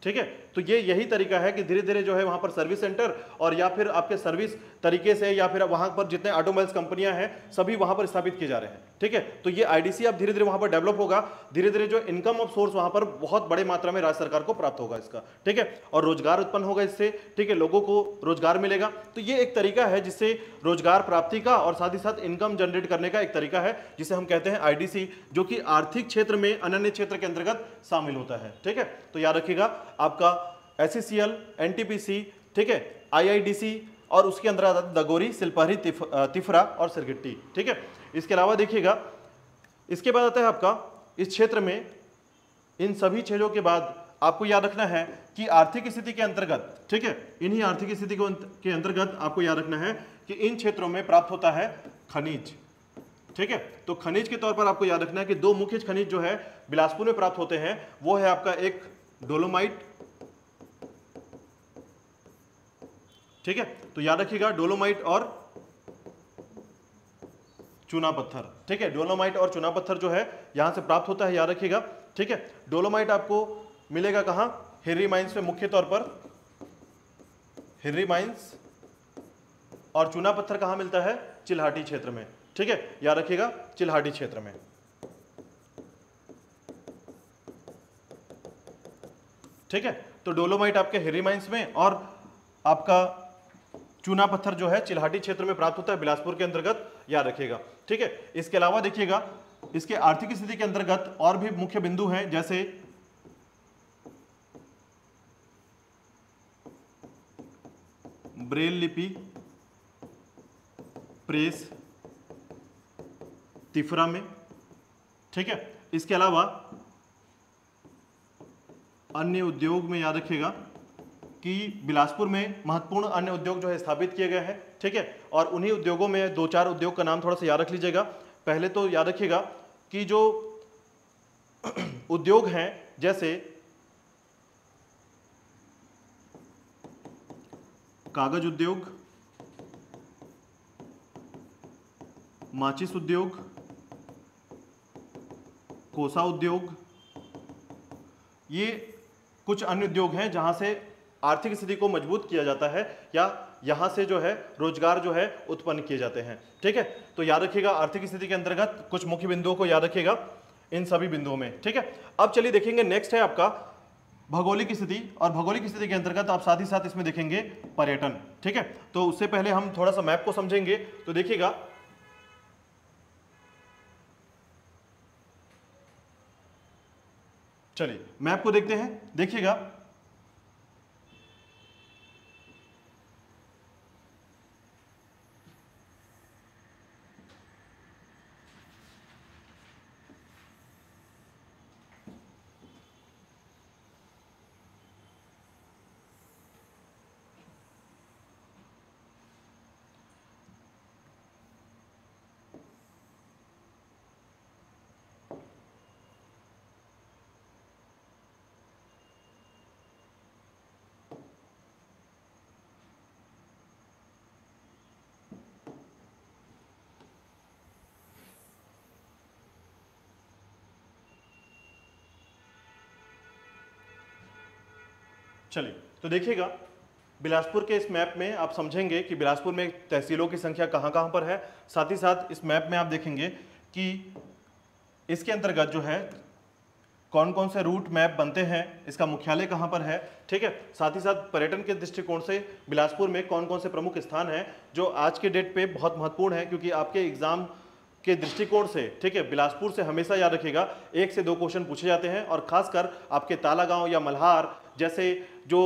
ठीक है, तो ये यही तरीका है कि धीरे धीरे जो है वहां पर सर्विस सेंटर और या फिर आपके सर्विस तरीके से या फिर वहां पर जितने ऑटोमोबाइल्स कंपनियां हैं सभी वहां पर स्थापित किए जा रहे हैं। ठीक है, तो ये आईडीसी अब धीरे धीरे वहां पर डेवलप होगा, धीरे धीरे जो इनकम ऑफ सोर्स वहां पर बहुत बड़े मात्रा में राज्य सरकार को प्राप्त होगा इसका। ठीक है, और रोजगार उत्पन्न होगा इससे। ठीक है, लोगों को रोजगार मिलेगा। तो ये एक तरीका है जिससे रोजगार प्राप्ति का और साथ ही साथ इनकम जनरेट करने का एक तरीका है जिसे हम कहते हैं आईडीसी, जो कि आर्थिक क्षेत्र में अनन्य क्षेत्र के अंतर्गत शामिल होता है। ठीक है, तो याद रखिएगा आपका एससीसीएल, एनटीपीसी, ठीक है, आईआईडीसी और उसके अंदर आता है दगोरी, सिलपहरी, तिफरा और सिरगिट्टी। ठीक है, इसके अलावा देखिएगा इसके बाद आता है आपका इस क्षेत्र में, इन सभी चीजों के बाद आपको याद रखना है कि आर्थिक स्थिति के अंतर्गत, ठीक है, इन्हीं आर्थिक स्थिति के अंतर्गत आपको याद रखना है कि इन क्षेत्रों में प्राप्त होता है खनिज। ठीक है, तो खनिज के तौर पर आपको याद रखना है कि दो मुख्य खनिज जो है बिलासपुर में प्राप्त होते हैं, वो है आपका एक डोलोमाइट। ठीक है, तो याद रखिएगा डोलोमाइट और चूना पत्थर। ठीक है, डोलोमाइट और चूना पत्थर जो है यहां से प्राप्त होता है, याद रखिएगा। ठीक है, डोलोमाइट आपको मिलेगा कहां? हिर्री माइंस में मुख्य तौर पर, हिर्री माइंस। और चूना पत्थर कहां मिलता है? चिल्हाटी क्षेत्र में। ठीक है, याद रखिएगा चिल्हाटी क्षेत्र में। ठीक है, तो डोलोमाइट आपके हिर्री माइंस में और आपका चूना पत्थर जो है चिल्हाटी क्षेत्र में प्राप्त होता है बिलासपुर के अंतर्गत, याद रखिएगा। ठीक है, इसके अलावा देखिएगा इसके आर्थिक स्थिति के अंतर्गत और भी मुख्य बिंदु हैं, जैसे ब्रेल लिपि, प्रेस, तिफरा में। ठीक है, इसके अलावा अन्य उद्योग में याद रखिएगा कि बिलासपुर में महत्वपूर्ण अन्य उद्योग जो है स्थापित किए गए हैं। ठीक है, और उन्हीं उद्योगों में दो चार उद्योग का नाम थोड़ा सा याद रख लीजिएगा। पहले तो याद रखिएगा कि जो उद्योग हैं जैसे कागज उद्योग, माचिस उद्योग, कोसा उद्योग, ये कुछ अन्य उद्योग हैं जहां से आर्थिक स्थिति को मजबूत किया जाता है या यहां से जो है रोजगार जो है उत्पन्न किए जाते हैं। ठीक है, तो याद रखिएगा आर्थिक स्थिति के अंतर्गत कुछ मुख्य बिंदुओं को याद रखिएगा इन सभी बिंदुओं में। ठीक है, अब चलिए देखेंगे नेक्स्ट है आपका भौगोलिक स्थिति, और भौगोलिक स्थिति के अंतर्गत आप साथ ही साथ इसमें देखेंगे पर्यटन। ठीक है, तो उससे पहले हम थोड़ा सा मैप को समझेंगे। तो देखिएगा चलिए मैप को देखते हैं। देखिएगा चलिए, तो देखिएगा बिलासपुर के इस मैप में आप समझेंगे कि बिलासपुर में तहसीलों की संख्या कहाँ कहाँ पर है। साथ ही साथ इस मैप में आप देखेंगे कि इसके अंतर्गत जो है कौन कौन से रूट मैप बनते हैं, इसका मुख्यालय कहाँ पर है। ठीक है, साथ ही साथ पर्यटन के दृष्टिकोण से बिलासपुर में कौन कौन से प्रमुख स्थान हैं जो आज के डेट पे बहुत महत्वपूर्ण है, क्योंकि आपके एग्जाम के दृष्टिकोण से, ठीक है, बिलासपुर से हमेशा याद रखिएगा 1 से 2 क्वेश्चन पूछे जाते हैं, और खासकर आपके तालागांव या मल्हार जैसे जो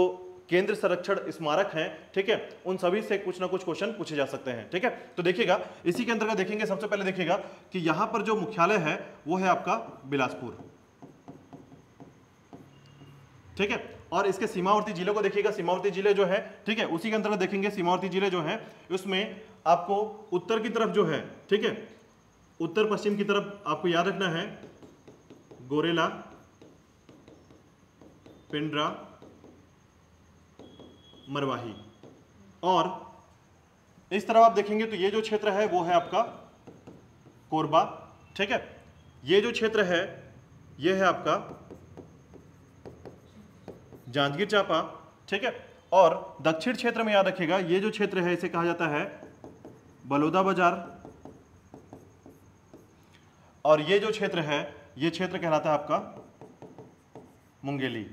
केंद्र संरक्षण स्मारक हैं, ठीक है, उन सभी से कुछ ना कुछ क्वेश्चन पूछे जा सकते हैं। ठीक है, तो देखिएगा इसी के अंतर्गत देखेंगे, सबसे पहले देखिएगा कि यहां पर जो मुख्यालय है वो है आपका बिलासपुर। ठीक है, और इसके सीमावर्ती जिलों को देखिएगा, सीमावर्ती जिले जो है, ठीक है, उसी के अंतर्गत देखेंगे सीमावर्ती जिले जो है उसमें आपको उत्तर की तरफ जो है, ठीक है, उत्तर पश्चिम की तरफ आपको याद रखना है गोरेला, पिंडरा, मरवाही। और इस तरफ आप देखेंगे तो ये जो क्षेत्र है वो है आपका कोरबा, ठीक है। ये जो क्षेत्र है ये है आपका जांजगीर चांपा, ठीक है। और दक्षिण क्षेत्र में याद रखिएगा ये जो क्षेत्र है इसे कहा जाता है बलौदा बाजार, और ये जो क्षेत्र है ये क्षेत्र कहलाता है आपका मुंगेली,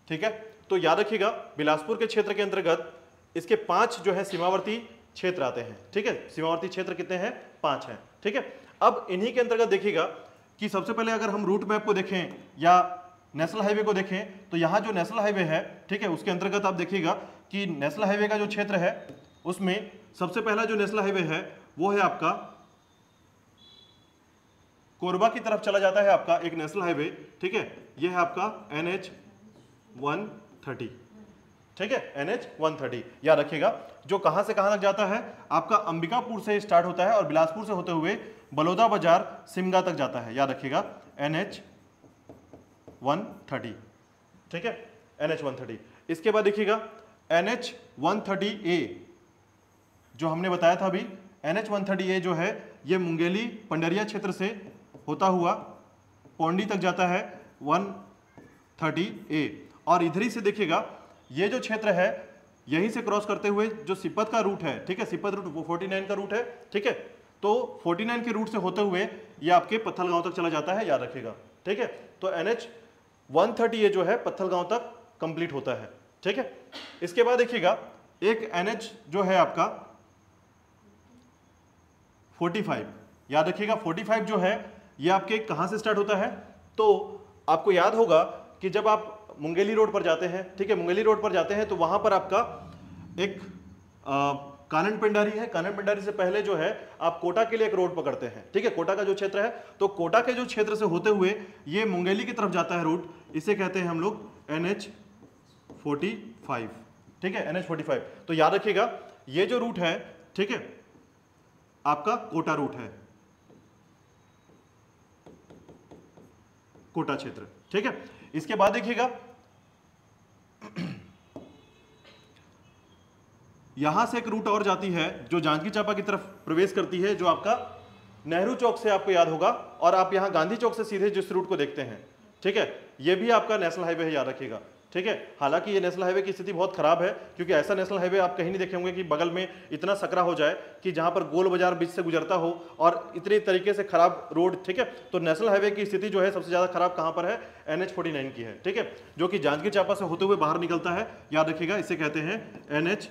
ठीक है। तो याद रखिएगा बिलासपुर के क्षेत्र के अंतर्गत इसके 5 जो है सीमावर्ती क्षेत्र आते हैं, ठीक है। सीमावर्ती क्षेत्र कितने हैं? 5 हैं, ठीक है। अब इन्हीं के अंतर्गत देखिएगा कि सबसे पहले अगर हम रूट मैप को देखें या नेशनल हाईवे को देखें तो यहाँ जो नेशनल हाईवे है, ठीक है, उसके अंतर्गत आप देखिएगा कि नेशनल हाईवे का जो क्षेत्र है उसमें सबसे पहला जो नेशनल हाईवे है वो है आपका कोरबा की तरफ चला जाता है आपका एक नेशनल हाईवे, ठीक है। ये है आपका NH 130, ठीक है, NH 130। याद रखिएगा जो कहां से कहां तक जाता है आपका अंबिकापुर से स्टार्ट होता है और बिलासपुर से होते हुए बलौदा बाजार सिमगा तक जाता है। याद रखिएगा NH 130, ठीक है, NH 130। इसके बाद देखिएगा NH 130A जो हमने बताया था अभी, NH 130A जो है ये मुंगेली पंडरिया क्षेत्र से होता हुआ पौंडी तक जाता है 130A। और इधर ही से देखिएगा ये जो क्षेत्र है यहीं से क्रॉस करते हुए जो सिपत का रूट है, ठीक है, सिपत रूट वो 49 का रूट है, ठीक है। तो 49 के रूट से होते हुए ये आपके पत्थलगांव तक चला जाता है, याद रखिएगा, ठीक है। तो NH 130A जो है पत्थलगांव तक कंप्लीट होता है, ठीक है। इसके बाद देखिएगा एक NH जो है आपका 45, याद रखिएगा 45 जो है ये आपके कहां से स्टार्ट होता है? तो आपको याद होगा कि जब आप मुंगेली रोड पर जाते हैं, ठीक है, मुंगेली रोड पर जाते हैं तो वहां पर आपका एक कानन पेंडारी है। कानन पेंडारी से पहले जो है आप कोटा के लिए एक रोड पकड़ते हैं, ठीक है, कोटा का जो क्षेत्र है, तो कोटा के जो क्षेत्र से होते हुए ये मुंगेली की तरफ जाता है रूट, इसे कहते हैं हम लोग NH 45, ठीक है, NH 45। तो याद रखिएगा ये जो रूट है, ठीक है, आपका कोटा रूट है, कोटा क्षेत्र, ठीक है। इसके बाद देखिएगा यहां से एक रूट और जाती है जो जांजगीर चांपा की तरफ प्रवेश करती है, जो आपका नेहरू चौक से आपको याद होगा, और आप यहां गांधी चौक से सीधे जिस रूट को देखते हैं, ठीक है, ये भी आपका नेशनल हाईवे है, याद रखिएगा, ठीक है। हालांकि ये नेशनल हाईवे की स्थिति बहुत खराब है क्योंकि ऐसा नेशनल हाईवे आप कहीं नहीं देखे होंगे कि बगल में इतना सकरा हो जाए कि जहां पर गोल बाजार बीच से गुजरता हो और इतने तरीके से खराब रोड, ठीक है। तो नेशनल हाईवे की स्थिति जो है सबसे ज्यादा खराब कहां पर है? NH 49 की है, ठीक है, जो कि जांजगीर चांपा से होते हुए बाहर निकलता है, याद रखिएगा, इसे कहते हैं NH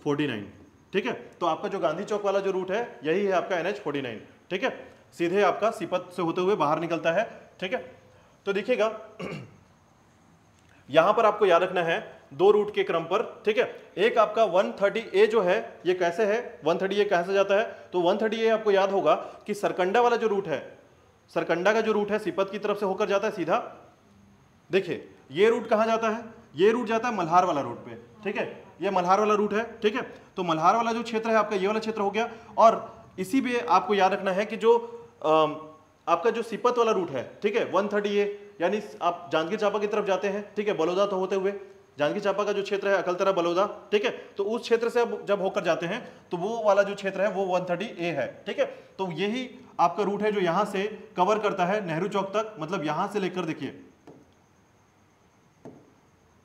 49, ठीक है। तो आपका जो गांधी चौक वाला जो रूट है यही है आपका NH 49, ठीक है, सीधे आपका सिपत से होते हुए बाहर निकलता है, ठीक है। तो देखिएगा यहां पर आपको याद रखना है 2 रूट के क्रम पर, ठीक है। एक आपका 130A जो है ये कैसे है, 130A कहां से जाता है? तो 130A आपको याद होगा कि सरकंडा वाला जो रूट है, सरकंडा का जो रूट है सिपत की तरफ से होकर जाता है सीधा। देखिए ये रूट कहां जाता है? ये रूट जाता है मल्हार वाला रूट पे, ठीक है, ये मल्हार वाला रूट है, ठीक है। तो मल्हार वाला जो क्षेत्र है आपका ये वाला क्षेत्र हो गया। और इसी पे आपको याद रखना है कि जो आपका जो सिपत वाला रूट है, ठीक है, 130A, यानी आप जांजगीर चांपा की तरफ जाते हैं, ठीक है, बलौदा तो होते हुए जांजगीर चांपा का जो क्षेत्र है अकलतरा बलौदा, ठीक है, तो उस क्षेत्र से अब जब होकर जाते हैं तो वो वाला जो क्षेत्र है वो 130A है, ठीक है। तो यही आपका रूट है जो यहां से कवर करता है नेहरू चौक तक, मतलब यहां से लेकर देखिए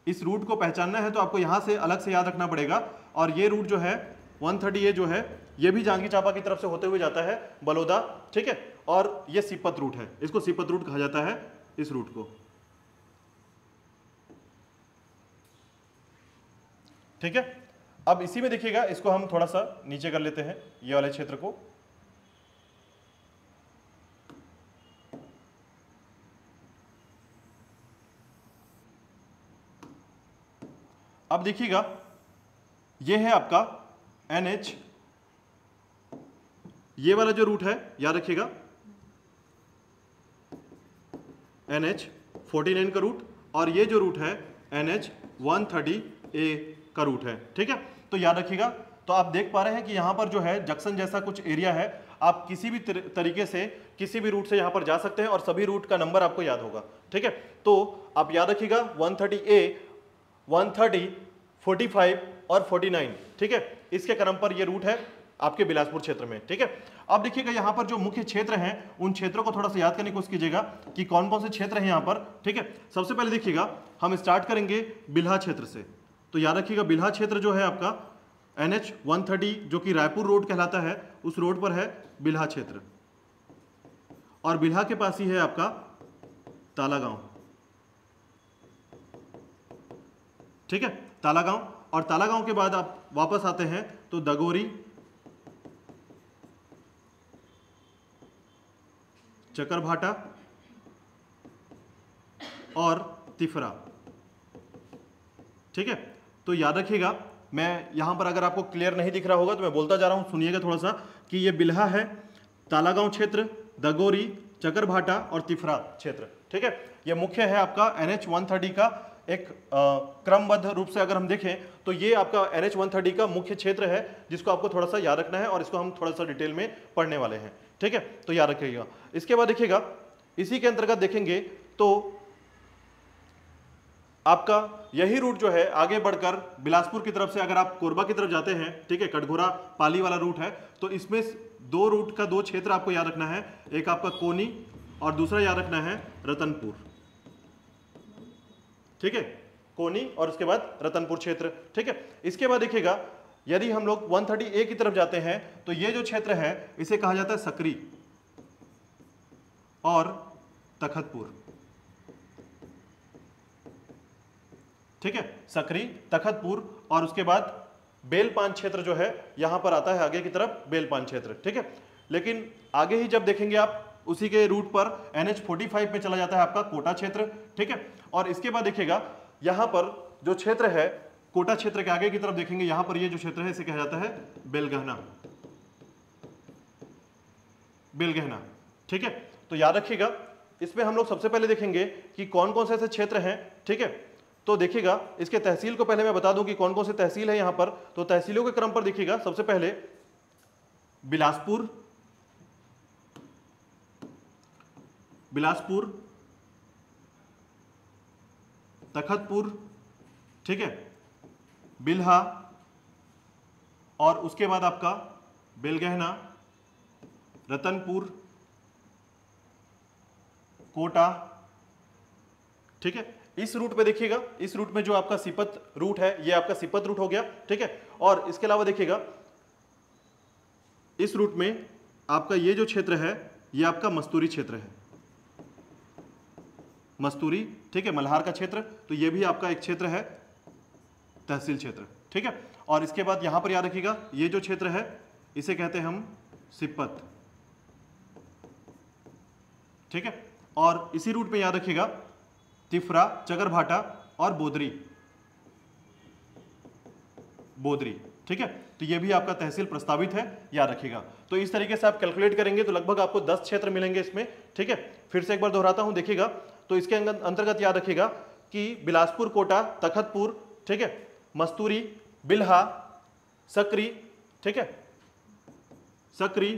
इस रूट को पहचानना है तो आपको यहां से अलग से याद रखना पड़ेगा। और ये रूट जो है 130A जो है ये भी जांजगीर चांपा की तरफ से होते हुए जाता है बलौदा, ठीक है, और ये सिपत रूट है, इसको सिपत रूट कहा जाता है इस रूट को, ठीक है। अब इसी में देखिएगा इसको हम थोड़ा सा नीचे कर लेते हैं ये वाले क्षेत्र को। अब देखिएगा ये है आपका NH, ये वाला जो रूट है याद रखिएगा NH 49 का रूट, और ये जो रूट है NH 130A का रूट है, ठीक है। तो याद रखिएगा, तो आप देख पा रहे हैं कि यहां पर जो है जंक्शन जैसा कुछ एरिया है। आप किसी भी तरीके से किसी भी रूट से यहां पर जा सकते हैं और सभी रूट का नंबर आपको याद होगा। ठीक है, तो आप याद रखिएगा 130A, 130, 45 और 49। ठीक है, इसके क्रम पर यह रूट है आपके बिलासपुर क्षेत्र में। ठीक है, अब देखिएगा यहां पर जो मुख्य क्षेत्र हैं उन क्षेत्रों को थोड़ा सा याद करने की कोशिश कीजिएगा कि कौन कौन से क्षेत्र हैं यहां पर। ठीक है, सबसे पहले देखिएगा हम स्टार्ट करेंगे बिल्हा क्षेत्र से। तो याद रखिएगा बिल्हा क्षेत्र जो है आपका NH 130 जो कि रायपुर रोड कहलाता है, उस रोड पर है बिल्हा क्षेत्र। और बिल्हा के पास ही है आपका तालागांव। ठीक है, तालागांव, और तालागांव के बाद आप वापस आते हैं तो दगोरी, चकरभाटा और तिफरा। ठीक है, तो याद रखिएगा, मैं यहां पर अगर आपको क्लियर नहीं दिख रहा होगा तो मैं बोलता जा रहा हूं, सुनिएगा थोड़ा सा कि ये बिल्हा है, तालागांव क्षेत्र, दगोरी, चकरभाटा और तिफरा क्षेत्र। ठीक है, ये मुख्य है आपका NH 130 का एक क्रमबद्ध रूप से अगर हम देखें तो ये आपका NH 130 का मुख्य क्षेत्र है जिसको आपको थोड़ा सा याद रखना है और इसको हम थोड़ा सा डिटेल में पढ़ने वाले हैं। ठीक है, तो याद रखिएगा। इसके बाद देखिएगा इसी के अंतर्गत देखेंगे तो आपका यही रूट जो है आगे बढ़कर बिलासपुर की तरफ से अगर आप कोरबा की तरफ जाते हैं, ठीक है, कटघोरा पाली वाला रूट है, तो इसमें दो रूट का दो क्षेत्र आपको याद रखना है, एक आपका कोनी और दूसरा याद रखना है रतनपुर। ठीक है, कोनी और उसके बाद रतनपुर क्षेत्र। ठीक है, इसके बाद देखिएगा यदि हम लोग 130A की तरफ जाते हैं तो ये जो क्षेत्र है इसे कहा जाता है सकरी और तखतपुर। ठीक है, सकरी, तखतपुर और उसके बाद बेलपान क्षेत्र जो है यहां पर आता है आगे की तरफ, बेलपान क्षेत्र। ठीक है, लेकिन आगे ही जब देखेंगे आप उसी के रूट पर NH 45 में चला जाता है आपका कोटा क्षेत्र। ठीक है, और इसके बाद देखिएगा यहां पर जो क्षेत्र है कोटा क्षेत्र के आगे की तरफ देखेंगे, यहां पर ये जो क्षेत्र है इसे कहा जाता है बेलगहना, बेलगहना। ठीक है, तो याद रखिएगा इसमें हम लोग सबसे पहले देखेंगे कि कौन कौन से ऐसे क्षेत्र हैं। ठीक है, तो देखिएगा इसके तहसील को पहले मैं बता दूं कि कौन कौन से तहसील है यहां पर। तो तहसीलों के क्रम पर देखिएगा सबसे पहले बिलासपुर, बिलासपुर, तखतपुर, ठीक है, बिल्हा और उसके बाद आपका बेलगहना, रतनपुर, कोटा। ठीक है, इस रूट पे देखिएगा, इस रूट में जो आपका सिपत रूट है ये आपका सिपत रूट हो गया। ठीक है, और इसके अलावा देखिएगा इस रूट में आपका ये जो क्षेत्र है ये आपका मस्तूरी क्षेत्र है, मस्तूरी। ठीक है, मल्हार का क्षेत्र, तो ये भी आपका एक क्षेत्र है, तहसील क्षेत्र। ठीक है, और इसके बाद यहां पर याद रखिएगा ये जो क्षेत्र है इसे कहते हैं हम सिपत। ठीक है, और इसी रूट में याद रखिएगा तिफरा, चकरभाटा और बोदरी, बोदरी। ठीक है, तो ये भी आपका तहसील प्रस्तावित है, याद रखिएगा। तो इस तरीके से आप कैलकुलेट करेंगे तो लगभग आपको 10 क्षेत्र मिलेंगे इसमें। ठीक है, फिर से एक बार दोहराता हूं, देखिएगा तो इसके अंतर्गत याद रखिएगा कि बिलासपुर, कोटा, तखतपुर, ठीक है, मस्तूरी, बिल्हा, सकरी, ठीक है, सकरी,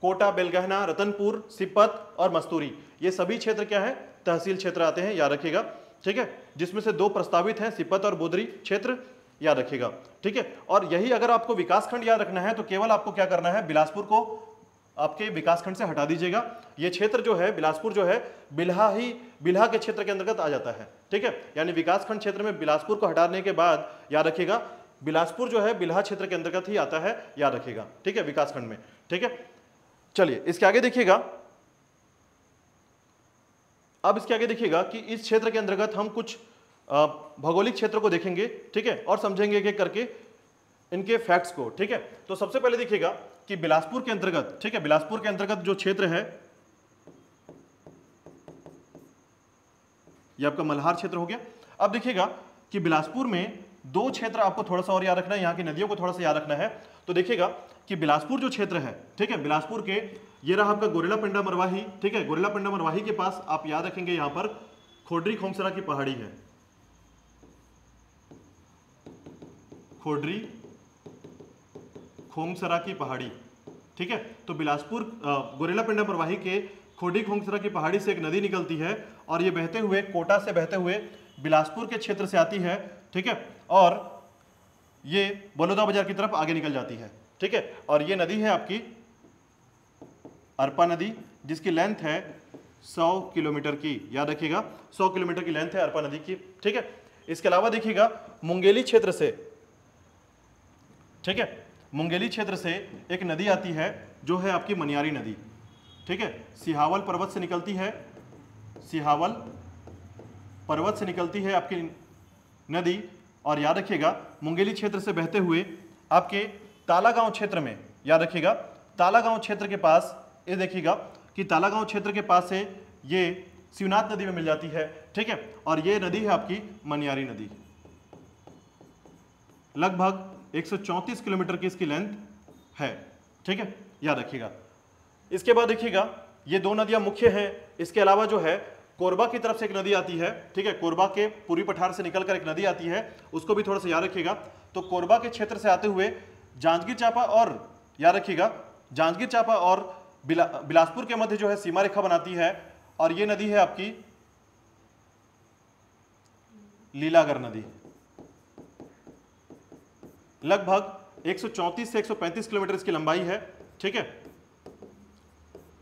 कोटा, बेलगहना, रतनपुर, सिपत और मस्तूरी, ये सभी क्षेत्र क्या है, तहसील क्षेत्र आते हैं, याद रखिएगा। ठीक है, जिसमें से 2 प्रस्तावित हैं, सिपत और बोदरी क्षेत्र, याद रखिएगा। ठीक है, और यही अगर आपको विकासखंड याद रखना है तो केवल आपको क्या करना है, बिलासपुर को आपके विकासखंड से हटा दीजिएगा। ये क्षेत्र जो है बिलासपुर जो है बिल्हा के क्षेत्र के अंतर्गत आ जाता है। ठीक है, यानी विकासखंड क्षेत्र में बिलासपुर को हटाने के बाद याद रखिएगा बिलासपुर जो है बिल्हा क्षेत्र के अंतर्गत ही आता है, याद रखिएगा। ठीक है, विकासखंड में। ठीक है, चलिए इसके आगे देखिएगा। अब इसके आगे देखिएगा कि इस क्षेत्र के अंतर्गत हम कुछ भौगोलिक क्षेत्र को देखेंगे। ठीक है, और समझेंगे एक एक करके इनके फैक्ट्स को। ठीक है, तो सबसे पहले देखिएगा कि बिलासपुर के अंतर्गत, ठीक है, बिलासपुर के अंतर्गत जो क्षेत्र है ये आपका मल्हार क्षेत्र हो गया। अब देखिएगा कि बिलासपुर में 2 क्षेत्र आपको थोड़ा सा और याद रखना है, यहाँ की नदियों को थोड़ा सा याद रखना है। तो देखिएगा कि बिलासपुर जो क्षेत्र है, ठीक है, बिलासपुर के ये रहा आपका गोरेला पिंडा मरवाही। ठीक है, गोरेला पिंडा मरवाही के पास आप याद रखेंगे यहाँ पर खोडरी खोमसरा की पहाड़ी है, खोडरी खोमसरा की पहाड़ी। ठीक है। तो बिलासपुर गोरेलापिंडम प्रवाही के खोडी खोंगसरा की पहाड़ी से एक नदी निकलती है और ये बहते हुए कोटा से बहते हुए बिलासपुर के क्षेत्र से आती है, ठीक है, और ये बलौदा बाजार की तरफ आगे निकल जाती है, ठीक है। और ये नदी है आपकी अरपा नदी, जिसकी लेंथ है 100 किलोमीटर की, याद रखिएगा 100 किलोमीटर की लेंथ है अरपा नदी की, ठीक है। इसके अलावा देखिएगा मुंगेली क्षेत्र से, ठीक है, मुंगेली क्षेत्र से एक नदी आती है जो है आपकी मनियारी नदी, ठीक है। सिहावल पर्वत से निकलती है, सिहावल पर्वत से निकलती है आपकी नदी। और याद रखिएगा मुंगेली क्षेत्र से बहते हुए आपके तालागांव क्षेत्र में, याद रखिएगा तालागांव क्षेत्र के पास, ये देखिएगा कि तालागांव क्षेत्र के पास से ये शिवनाथ नदी में मिल जाती है, ठीक है। और ये नदी है आपकी मनियारी नदी, लगभग 134 किलोमीटर की इसकी लेंथ है, ठीक है, याद रखिएगा। इसके बाद देखिएगा ये दो नदियां मुख्य हैं। इसके अलावा जो है कोरबा की तरफ से एक नदी आती है, ठीक है, कोरबा के पूरी पठार से निकलकर एक नदी आती है, उसको भी थोड़ा सा याद रखिएगा। तो कोरबा के क्षेत्र से आते हुए जांजगीर चांपा और, याद रखिएगा जांजगीर चांपा और बिलासपुर के मध्य जो है सीमा रेखा बनाती है, और ये नदी है आपकी लीलागर नदी, लगभग 134 से 135 किलोमीटर इसकी लंबाई है, ठीक है,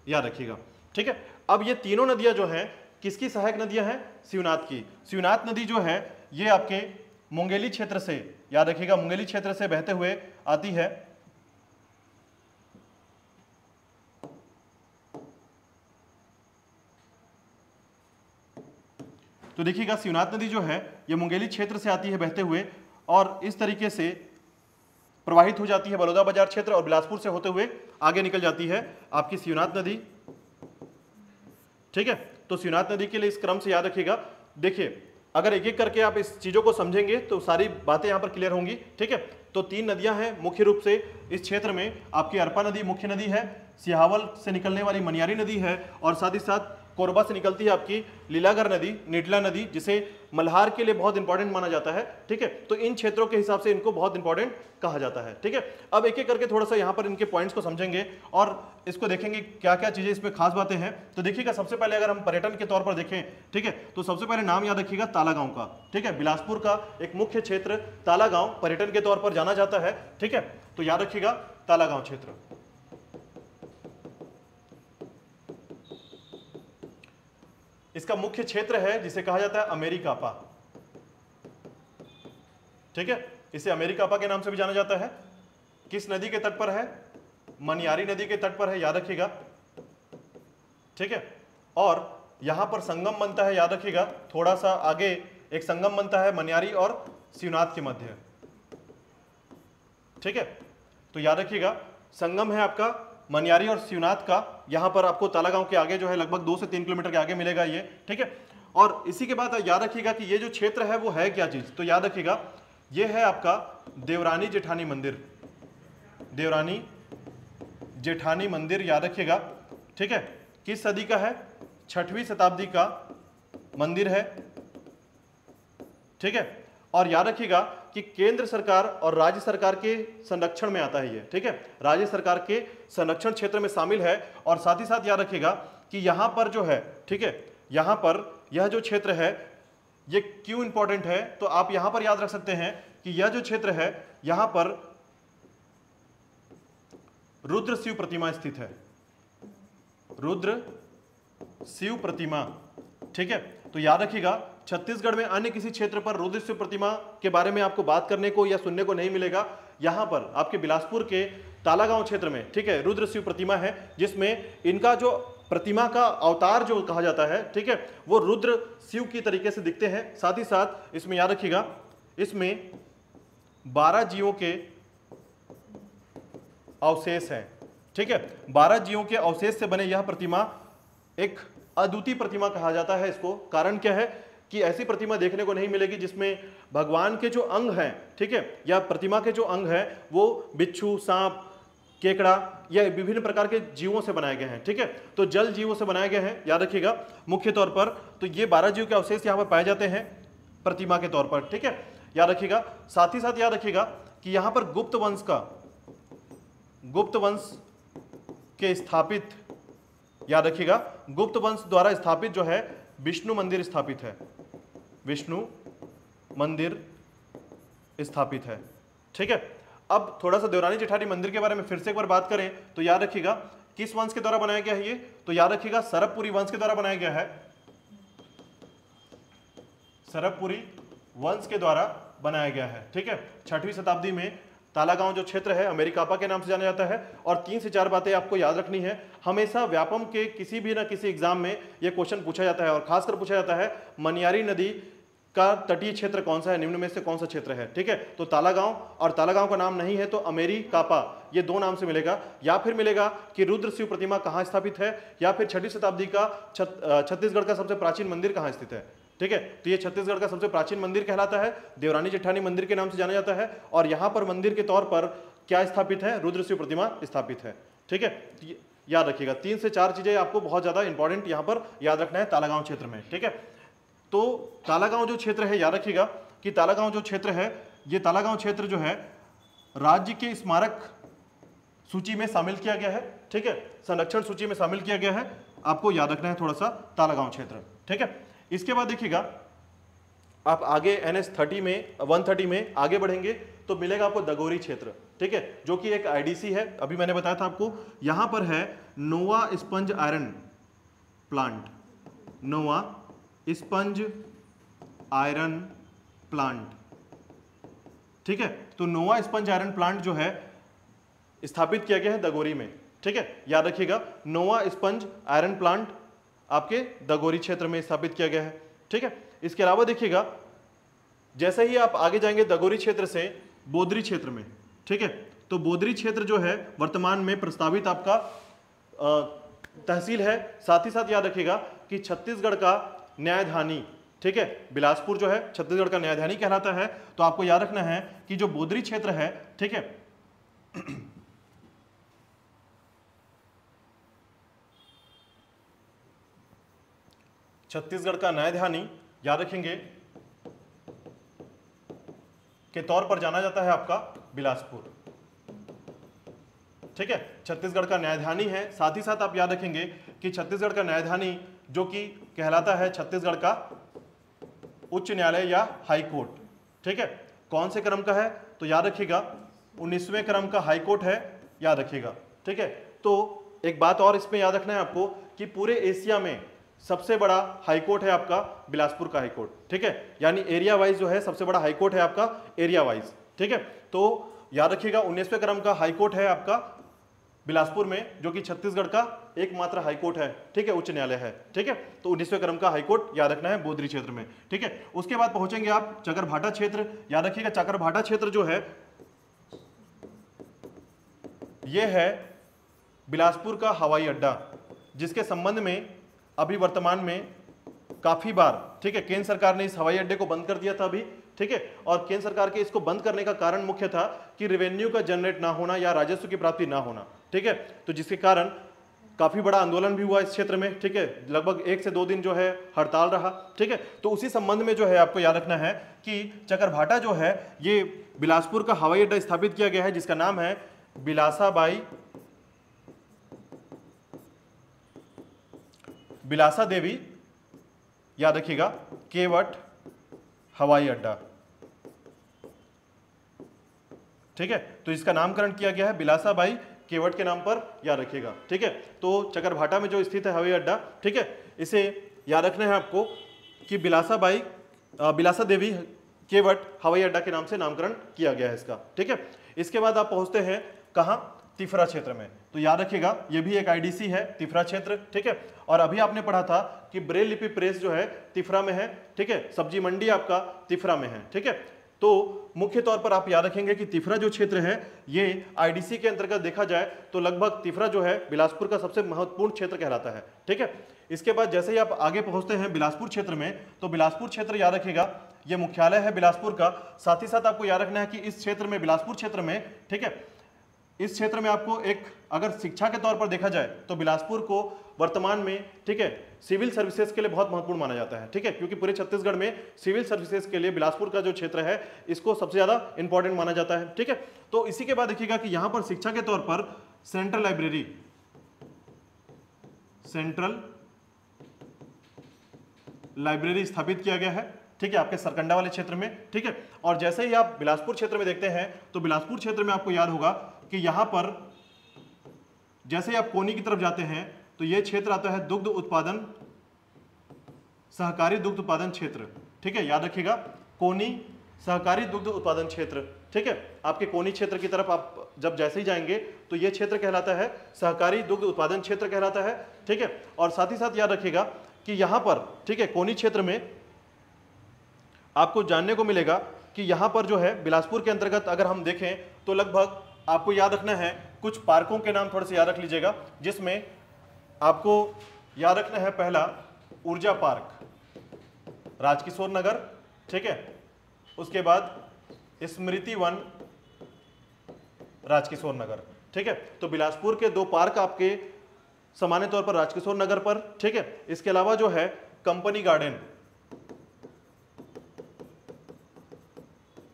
याद रखिएगा, ठीक है। अब ये तीनों नदियां जो हैं किसकी सहायक नदियां हैं? शिवनाथ की। शिवनाथ नदी जो है ये आपके मुंगेली क्षेत्र से, याद रखिएगा मुंगेली क्षेत्र से बहते हुए आती है, तो देखिएगा शिवनाथ नदी जो है ये मुंगेली क्षेत्र से आती है बहते हुए और इस तरीके से प्रवाहित हो जाती है बलौदा बाजार क्षेत्र और बिलासपुर से होते हुए आगे निकल जाती है आपकी शिवनाथ नदी, ठीक है। तो शिवनाथ नदी के लिए इस क्रम से याद रखिएगा। देखिए अगर एक एक करके आप इस चीजों को समझेंगे तो सारी बातें यहां पर क्लियर होंगी, ठीक है। तो तीन नदियां हैं मुख्य रूप से इस क्षेत्र में, आपकी अरपा नदी मुख्य नदी है, सिहावल से निकलने वाली मनियारी नदी है और साथ ही साथ कोरबा से निकलती है आपकी लीलागर नदी, निडला नदी, जिसे मल्हार के लिए बहुत इंपॉर्टेंट माना जाता है, ठीक है। तो इन क्षेत्रों के हिसाब से इनको बहुत इंपॉर्टेंट कहा जाता है, ठीक है। अब एक एक करके थोड़ा सा यहाँ पर इनके पॉइंट्स को समझेंगे और इसको देखेंगे क्या क्या चीजें इसमें खास बातें हैं। तो देखिएगा सबसे पहले अगर हम पर्यटन के तौर पर देखें, ठीक है, तो सबसे पहले नाम याद रखिएगा तालागांव का, ठीक है। बिलासपुर का एक मुख्य क्षेत्र तालागांव पर्यटन के तौर पर जाना जाता है, ठीक है। तो याद रखिएगा तालागांव क्षेत्र। इसका मुख्य क्षेत्र है जिसे कहा जाता है अमेरिकापा, ठीक है, इसे अमेरिकापा के नाम से भी जाना जाता है। किस नदी के तट पर है? मनियारी नदी के तट पर है, याद रखिएगा, ठीक है। और यहां पर संगम बनता है, याद रखिएगा, थोड़ा सा आगे एक संगम बनता है मनियारी और शिवनाथ के मध्य, ठीक है। तो याद रखिएगा संगम है आपका मनियारी और शिवनाथ का, यहां पर आपको तालागांव के आगे जो है लगभग 2 से 3 किलोमीटर के आगे मिलेगा ये, ठीक है। और इसी के बाद याद रखिएगा कि ये जो क्षेत्र है वो है क्या चीज, तो याद रखिएगा ये है आपका देवरानी जेठानी मंदिर, देवरानी जेठानी मंदिर, याद रखिएगा, ठीक है। किस सदी का है? 6वीं शताब्दी का मंदिर है, ठीक है। और याद रखिएगा कि केंद्र सरकार और राज्य सरकार के संरक्षण में आता है ये, ठीक है, राज्य सरकार के संरक्षण क्षेत्र में शामिल है। और साथ ही साथ याद रखिएगा कि यहां पर जो है, ठीक है, यहां पर यह जो क्षेत्र है ये क्यों इंपॉर्टेंट है, तो आप यहां पर याद रख सकते हैं कि यह जो क्षेत्र है यहां पर रुद्र शिव प्रतिमा स्थित है, रुद्र शिव प्रतिमा, ठीक है। तो याद रखिएगा छत्तीसगढ़ में अन्य किसी क्षेत्र पर रुद्र शिव प्रतिमा के बारे में आपको बात करने को या सुनने को नहीं मिलेगा। यहां पर आपके बिलासपुर के तालागांव क्षेत्र में, ठीक है, रुद्र शिव प्रतिमा है, जिसमें इनका जो प्रतिमा का अवतार जो कहा जाता है, ठीक है, वो रुद्र शिव की तरीके से दिखते हैं। साथ ही साथ इसमें याद रखिएगा इसमें 12 जीवों के अवशेष हैं, ठीक है। 12 जीवों के अवशेष से बने यह प्रतिमा एक अद्वितीय प्रतिमा कहा जाता है इसको। कारण क्या है कि ऐसी प्रतिमा देखने को नहीं मिलेगी जिसमें भगवान के जो अंग हैं, ठीक है, या प्रतिमा के जो अंग हैं वो बिच्छू, सांप, केकड़ा या विभिन्न प्रकार के जीवों से बनाए गए हैं, ठीक है। तो जल जीवों से बनाए गए हैं, याद रखिएगा मुख्य तौर पर। तो ये 12 जीव के अवशेष यहाँ पर पाए जाते हैं प्रतिमा के तौर पर, ठीक है, याद रखिएगा। साथ ही साथ याद रखिएगा कि यहाँ पर गुप्त वंश के स्थापित, याद रखिएगा, गुप्त वंश द्वारा स्थापित जो है विष्णु मंदिर स्थापित है, विष्णु मंदिर स्थापित है। ठीक है, अब थोड़ा सा देवरानी जेठानी मंदिर के बारे में फिर से एक बार बात करें तो याद रखिएगा किस वंश के द्वारा बनाया गया है ये, तो याद रखिएगा सरबपुरी वंश के द्वारा बनाया गया है, सरबपुरी वंश के द्वारा बनाया गया है। ठीक है, 6वीं शताब्दी में तालागांव जो क्षेत्र है अमेरिकापा के नाम से जाना जाता है। और 3 से 4 बातें आपको याद रखनी है, हमेशा व्यापम के किसी भी ना किसी एग्जाम में यह क्वेश्चन पूछा जाता है और खासकर पूछा जाता है मनियारी नदी का तटीय क्षेत्र कौन सा है, निम्न में से कौन सा क्षेत्र है। ठीक है, तो तालागांव, और तालागांव का नाम नहीं है तो अमेरिकापा, ये 2 नाम से मिलेगा, या फिर मिलेगा कि रुद्र शिव प्रतिमा कहाँ स्थापित है, या फिर 6वीं शताब्दी का छत्तीसगढ़ का सबसे प्राचीन मंदिर कहाँ स्थित है। ठीक है, तो ये छत्तीसगढ़ का सबसे प्राचीन मंदिर कहलाता है, देवरानी जेठानी मंदिर के नाम से जाना जाता है, और यहाँ पर मंदिर के तौर पर क्या स्थापित है, रुद्र शिव प्रतिमा स्थापित है। ठीक है, याद रखिएगा 3 से 4 चीजें आपको बहुत ज्यादा इंपॉर्टेंट यहाँ पर याद रखना है तालागांव क्षेत्र में। ठीक है, तो तालागांव जो क्षेत्र है, याद रखिएगा कि तालागांव जो क्षेत्र है, ये तालागांव क्षेत्र जो है राज्य के स्मारक सूची में शामिल किया गया है। ठीक है, संरक्षण सूची में शामिल किया गया है, आपको याद रखना है थोड़ा सा तालागांव क्षेत्र। ठीक है, इसके बाद देखिएगा आप आगे NH 30 में 130 में आगे बढ़ेंगे तो मिलेगा आपको दगोरी क्षेत्र। ठीक है, जो कि एक IDC है, अभी मैंने बताया था आपको। यहां पर है नोवा स्पंज आयरन प्लांट, नोवा स्पंज आयरन प्लांट। ठीक है, तो नोवा स्पंज आयरन प्लांट जो है स्थापित किया गया है दगोरी में। ठीक है, याद रखिएगा नोवा स्पंज आयरन प्लांट आपके दगोरी क्षेत्र में स्थापित किया गया है। ठीक है, इसके अलावा देखिएगा जैसे ही आप आगे जाएंगे दगोरी क्षेत्र से बोदरी क्षेत्र में। ठीक है, तो बोदरी क्षेत्र जो है वर्तमान में प्रस्तावित आपका तहसील है। साथ ही साथ याद रखिएगा कि छत्तीसगढ़ का न्यायधानी, ठीक है, बिलासपुर जो है छत्तीसगढ़ का न्यायधानी कहलाता है। तो आपको याद रखना है कि जो बोदरी क्षेत्र है, ठीक है, छत्तीसगढ़ का न्यायधानी याद रखेंगे के तौर पर जाना जाता है आपका बिलासपुर। ठीक है, छत्तीसगढ़ का न्यायधानी है। साथ ही साथ आप याद रखेंगे कि छत्तीसगढ़ का न्यायधानी जो कि कहलाता है छत्तीसगढ़ का उच्च न्यायालय या हाई कोर्ट। ठीक है, कौन से क्रम का है, तो याद रखिएगा 19वें क्रम का हाई कोर्ट है, याद रखिएगा। ठीक है, तो एक बात और इसमें याद रखना है आपको कि पूरे एशिया में सबसे बड़ा हाई कोर्ट है आपका बिलासपुर का हाई कोर्ट। ठीक है, यानी एरिया वाइज जो है सबसे बड़ा हाई कोर्ट है आपका एरिया वाइज। ठीक है, तो याद रखिएगा 19वें क्रम का हाई कोर्ट है आपका बिलासपुर में, जो कि छत्तीसगढ़ का एकमात्र हाई कोर्ट है। ठीक है, उच्च न्यायालय है। ठीक है, तो 19वें क्रम का हाई कोर्ट याद रखना है बोदरी क्षेत्र में। ठीक है, उसके बाद पहुंचेंगे आप चकरभाटा क्षेत्र। याद रखिएगा चकरभाटा क्षेत्र जो है यह है बिलासपुर का हवाई अड्डा, जिसके संबंध में अभी वर्तमान में काफी बार, ठीक है, केंद्र सरकार ने इस हवाई अड्डे को बंद कर दिया था अभी। ठीक है, और केंद्र सरकार के इसको बंद करने का कारण मुख्य था कि रेवेन्यू का जनरेट ना होना या राजस्व की प्राप्ति ना होना। ठीक है, तो जिसके कारण काफी बड़ा आंदोलन भी हुआ इस क्षेत्र में। ठीक है, लगभग 1 से 2 दिन जो है हड़ताल रहा। ठीक है, तो उसी संबंध में जो है आपको याद रखना है कि चकरभाटा जो है ये बिलासपुर का हवाई अड्डा स्थापित किया गया है, जिसका नाम है बिलासा देवी, याद रखिएगा, केवट हवाई अड्डा। ठीक है, तो इसका नामकरण किया गया है बिलासा बाई केवट के नाम पर, याद रखिएगा। ठीक है, तो चकरभाटा में जो स्थित है हवाई अड्डा, ठीक है, इसे याद रखना है आपको कि बिलासा देवी केवट हवाई अड्डा के नाम से नामकरण किया गया है इसका। ठीक है, इसके बाद आप पहुंचते हैं कहां, तिफरा क्षेत्र में। तो याद रखिएगा ये भी एक IDC है, तिफरा क्षेत्र। ठीक है, और अभी आपने पढ़ा था कि ब्रेल लिपि प्रेस जो है तिफरा में है। ठीक है, सब्जी मंडी आपका तिफरा में है। ठीक है, तो मुख्य तौर पर आप याद रखेंगे कि तिफरा जो क्षेत्र है ये IDC के अंतर्गत देखा जाए तो लगभग तिफरा जो है बिलासपुर का सबसे महत्वपूर्ण क्षेत्र कहलाता है। ठीक है, इसके बाद जैसे ही आप आगे पहुंचते हैं बिलासपुर क्षेत्र में, तो बिलासपुर क्षेत्र याद रखिएगा ये मुख्यालय है बिलासपुर का। साथ ही साथ आपको याद रखना है कि इस क्षेत्र में, बिलासपुर क्षेत्र में, ठीक है, इस क्षेत्र में आपको एक अगर शिक्षा के तौर पर देखा जाए तो बिलासपुर को वर्तमान में, ठीक है, सिविल सर्विसेज के लिए बहुत महत्वपूर्ण माना जाता है। ठीक है, क्योंकि पूरे छत्तीसगढ़ में सिविल सर्विसेज के लिए बिलासपुर का जो क्षेत्र है इसको सबसे ज्यादा इंपॉर्टेंट माना जाता है। ठीक है, तो इसी के बाद देखिएगा कि यहाँ पर शिक्षा के तौर पर सेंट्रल लाइब्रेरी, सेंट्रल लाइब्रेरी स्थापित किया गया है, ठीक है, आपके सरकंडा वाले क्षेत्र में, ठीक है। और जैसे ही आप बिलासपुर क्षेत्र में देखते हैं तो बिलासपुर क्षेत्र में आपको याद होगा कि यहां पर जैसे ही आप कोनी की तरफ जाते हैं तो यह क्षेत्र आता है दुग्ध उत्पादन, सहकारी दुग्ध उत्पादन क्षेत्र, ठीक है, याद रखिएगा, कोनी सहकारी दुग्ध उत्पादन क्षेत्र, ठीक है। आपके कोनी क्षेत्र की तरफ आप जब जैसे ही जाएंगे तो यह क्षेत्र कहलाता है सहकारी दुग्ध उत्पादन क्षेत्र कहलाता है, ठीक है। और साथ ही साथ याद रखिएगा कि यहां पर, ठीक है, कोनी क्षेत्र में आपको जानने को मिलेगा कि यहां पर जो है बिलासपुर के अंतर्गत अगर हम देखें तो लगभग आपको याद रखना है कुछ पार्कों के नाम थोड़े से याद रख लीजिएगा, जिसमें आपको याद रखना है पहला ऊर्जा पार्क राजकिशोर नगर, ठीक है, उसके बाद स्मृति वन राजकिशोर नगर, ठीक है। तो बिलासपुर के दो पार्क आपके सामान्य तौर पर राजकिशोर नगर पर, ठीक है। इसके अलावा जो है कंपनी गार्डन,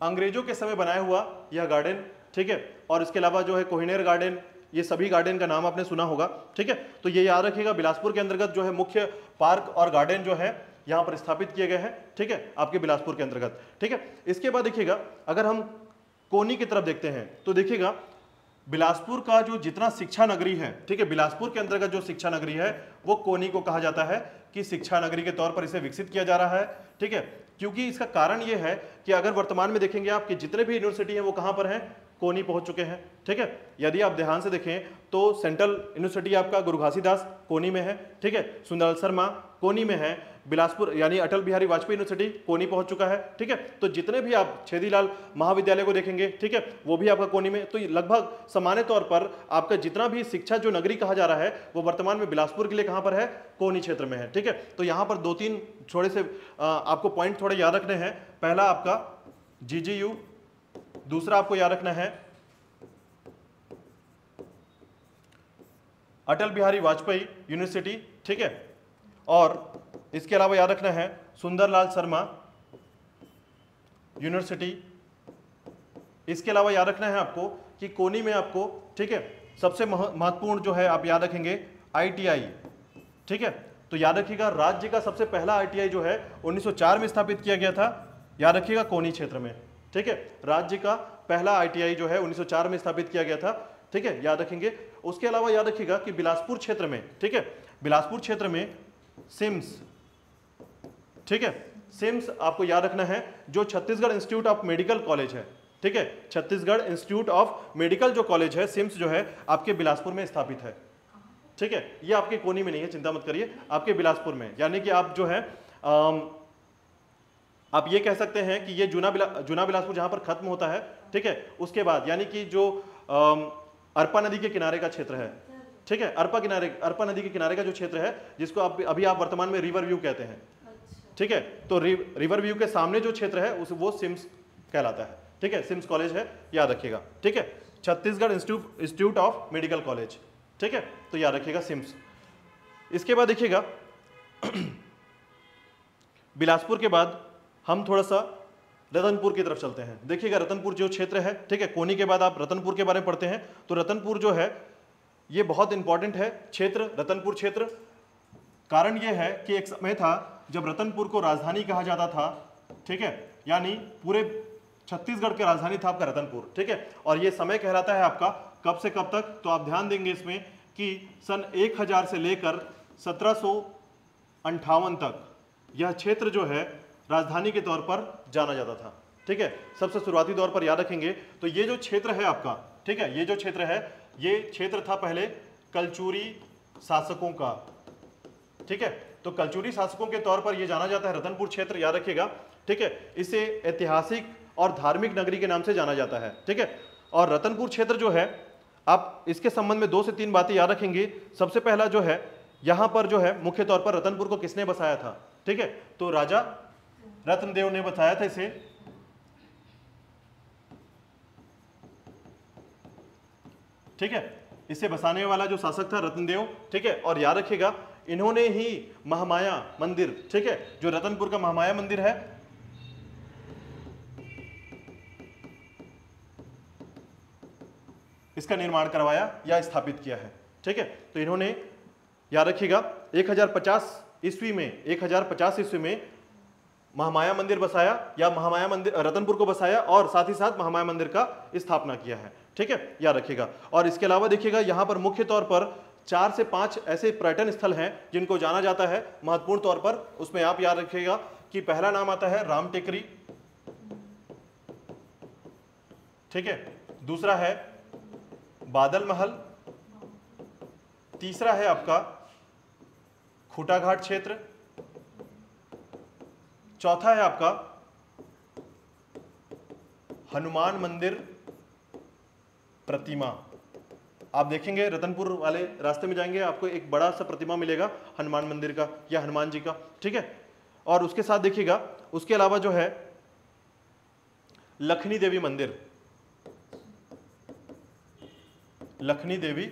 अंग्रेजों के समय बनाया हुआ यह गार्डन, ठीक है। और इसके अलावा जो है कोहिनूर गार्डन, ये सभी गार्डन का नाम आपने सुना होगा, ठीक है। तो ये याद रखिएगा बिलासपुर के अंतर्गत जो है मुख्य पार्क और गार्डन जो है यहां पर स्थापित किए गए हैं, ठीक है, आपके बिलासपुर के अंतर्गत, ठीक है। इसके बाद देखिएगा अगर हम कोनी की तरफ देखते हैं तो देखिएगा बिलासपुर का जो जितना शिक्षा नगरी है, ठीक है, बिलासपुर के अंतर्गत जो शिक्षा नगरी है वो कोनी को कहा जाता है कि शिक्षा नगरी के तौर पर इसे विकसित किया जा रहा है, ठीक है। क्योंकि इसका कारण ये है कि अगर वर्तमान में देखेंगे आप कि जितने भी यूनिवर्सिटी हैं वो कहां पर हैं, कोनी पहुंच चुके हैं, ठीक है। यदि आप ध्यान से देखें तो सेंट्रल यूनिवर्सिटी आपका गुरु घासीदास कोनी में है, ठीक है, सुंदरलाल शर्मा कोनी में है, बिलासपुर यानी अटल बिहारी वाजपेयी यूनिवर्सिटी कोनी पहुंच चुका है, ठीक है। तो जितने भी आप छेदीलाल महाविद्यालय को देखेंगे, ठीक है, वो भी आपका कोनी में। तो लगभग सामान्य तौर पर आपका जितना भी शिक्षा जो नगरी कहा जा रहा है वो वर्तमान में बिलासपुर के लिए कहां पर है, कोनी क्षेत्र में है, ठीक है। तो यहां पर दो तीन थोड़े से आपको पॉइंट थोड़े याद रखने हैं। पहला आपका GGU, दूसरा आपको याद रखना है अटल बिहारी वाजपेयी यूनिवर्सिटी, ठीक है, और इसके अलावा याद रखना है सुंदरलाल शर्मा यूनिवर्सिटी। इसके अलावा याद रखना है आपको कि कोनी में आपको, ठीक है, सबसे महत्वपूर्ण जो है आप याद रखेंगे ITI, ठीक है। तो याद रखिएगा राज्य का सबसे पहला ITI जो है 1904 में स्थापित किया गया था, याद रखिएगा कोनी क्षेत्र में, ठीक है। राज्य का पहला ITI जो है 1904 में स्थापित किया गया था, ठीक है, याद रखेंगे। उसके अलावा याद रखिएगा कि बिलासपुर क्षेत्र में, ठीक है, बिलासपुर क्षेत्र में सिम्स, ठीक है, सिम्स आपको याद रखना है जो Chhattisgarh institute of medical college है, ठीक है, छत्तीसगढ़ इंस्टीट्यूट ऑफ मेडिकल जो कॉलेज है सिम्स जो है आपके बिलासपुर में स्थापित है, ठीक है। ये आपके कोनी में नहीं है, चिंता मत करिए, आपके बिलासपुर में। यानी कि आप जो है आप ये कह सकते हैं कि ये जूना बिलासपुर जहां पर खत्म होता है, ठीक है, उसके बाद यानी कि जो अरपा नदी के किनारे का क्षेत्र है, ठीक है, अरपा नदी के किनारे का जो क्षेत्र है जिसको अभी आप वर्तमान में रिवर व्यू कहते हैं, ठीक है। तो रिवर व्यू के सामने जो क्षेत्र है वो सिम्स कहलाता है, ठीक है, सिम्स कॉलेज है, याद रखिएगा, ठीक है, Chhattisgarh institute of medical college, ठीक है, तो याद रखिएगा सिम्स। इसके बाद देखिएगा बिलासपुर के बाद हम थोड़ा सा रतनपुर की तरफ चलते हैं। देखिएगा रतनपुर जो क्षेत्र है, ठीक है, कोनी के बाद आप रतनपुर के बारे में पढ़ते हैं तो रतनपुर जो है ये बहुत इंपॉर्टेंट है क्षेत्र, रतनपुर क्षेत्र। कारण ये है कि एक समय था जब रतनपुर को राजधानी कहा जाता था, ठीक है, यानी पूरे छत्तीसगढ़ की राजधानी था आपका रतनपुर, ठीक है। और ये समय कहलाता है आपका कब से कब तक, तो आप ध्यान देंगे इसमें कि सन 1000 से लेकर 1758 तक यह क्षेत्र जो है राजधानी के तौर पर जाना जाता था, ठीक है। सबसे शुरुआती दौर पर याद रखेंगे तो ये जो क्षेत्र है आपका, ठीक है, ये जो क्षेत्र है ये क्षेत्र था पहले कलचुरी शासकों का, ठीक है। तो कलचुरी शासकों के तौर पर यह जाना जाता है रतनपुर क्षेत्र, याद रखिएगा, ठीक है। इसे ऐतिहासिक और धार्मिक नगरी के नाम से जाना जाता है, ठीक है। और रतनपुर क्षेत्र जो है आप इसके संबंध में 2 से 3 बातें याद रखेंगे। सबसे पहला जो है यहां पर जो है मुख्य तौर पर रतनपुर को किसने बसाया था, ठीक है, तो राजा रत्नदेव ने बसाया था इसे, ठीक है। इसे बसाने वाला जो शासक था रत्नदेव, ठीक है। और याद रखिएगा इन्होंने ही महामाया मंदिर, ठीक है, जो रतनपुर का महामाया मंदिर है, इसका निर्माण करवाया या स्थापित किया है, ठीक है। तो इन्होंने याद रखिएगा 1050 ईस्वी में 1050 ईस्वी में महामाया मंदिर बसाया या महामाया मंदिर रतनपुर को बसाया और साथ ही साथ महामाया मंदिर का स्थापना किया है। ठीक है, याद रखिएगा। और इसके अलावा देखिएगा यहाँ पर मुख्य तौर पर 4 से 5 ऐसे पर्यटन स्थल हैं जिनको जाना जाता है महत्वपूर्ण तौर पर। उसमें आप याद रखिएगा कि पहला नाम आता है राम टेकरी, ठीक है, दूसरा है बादल महल, तीसरा है आपका खूटा घाट क्षेत्र, चौथा है आपका हनुमान मंदिर प्रतिमा। आप देखेंगे रतनपुर वाले रास्ते में जाएंगे आपको एक बड़ा सा प्रतिमा मिलेगा हनुमान मंदिर का या हनुमान जी का। ठीक है, और उसके साथ देखिएगा उसके अलावा जो है लखनी देवी मंदिर, लखनी देवी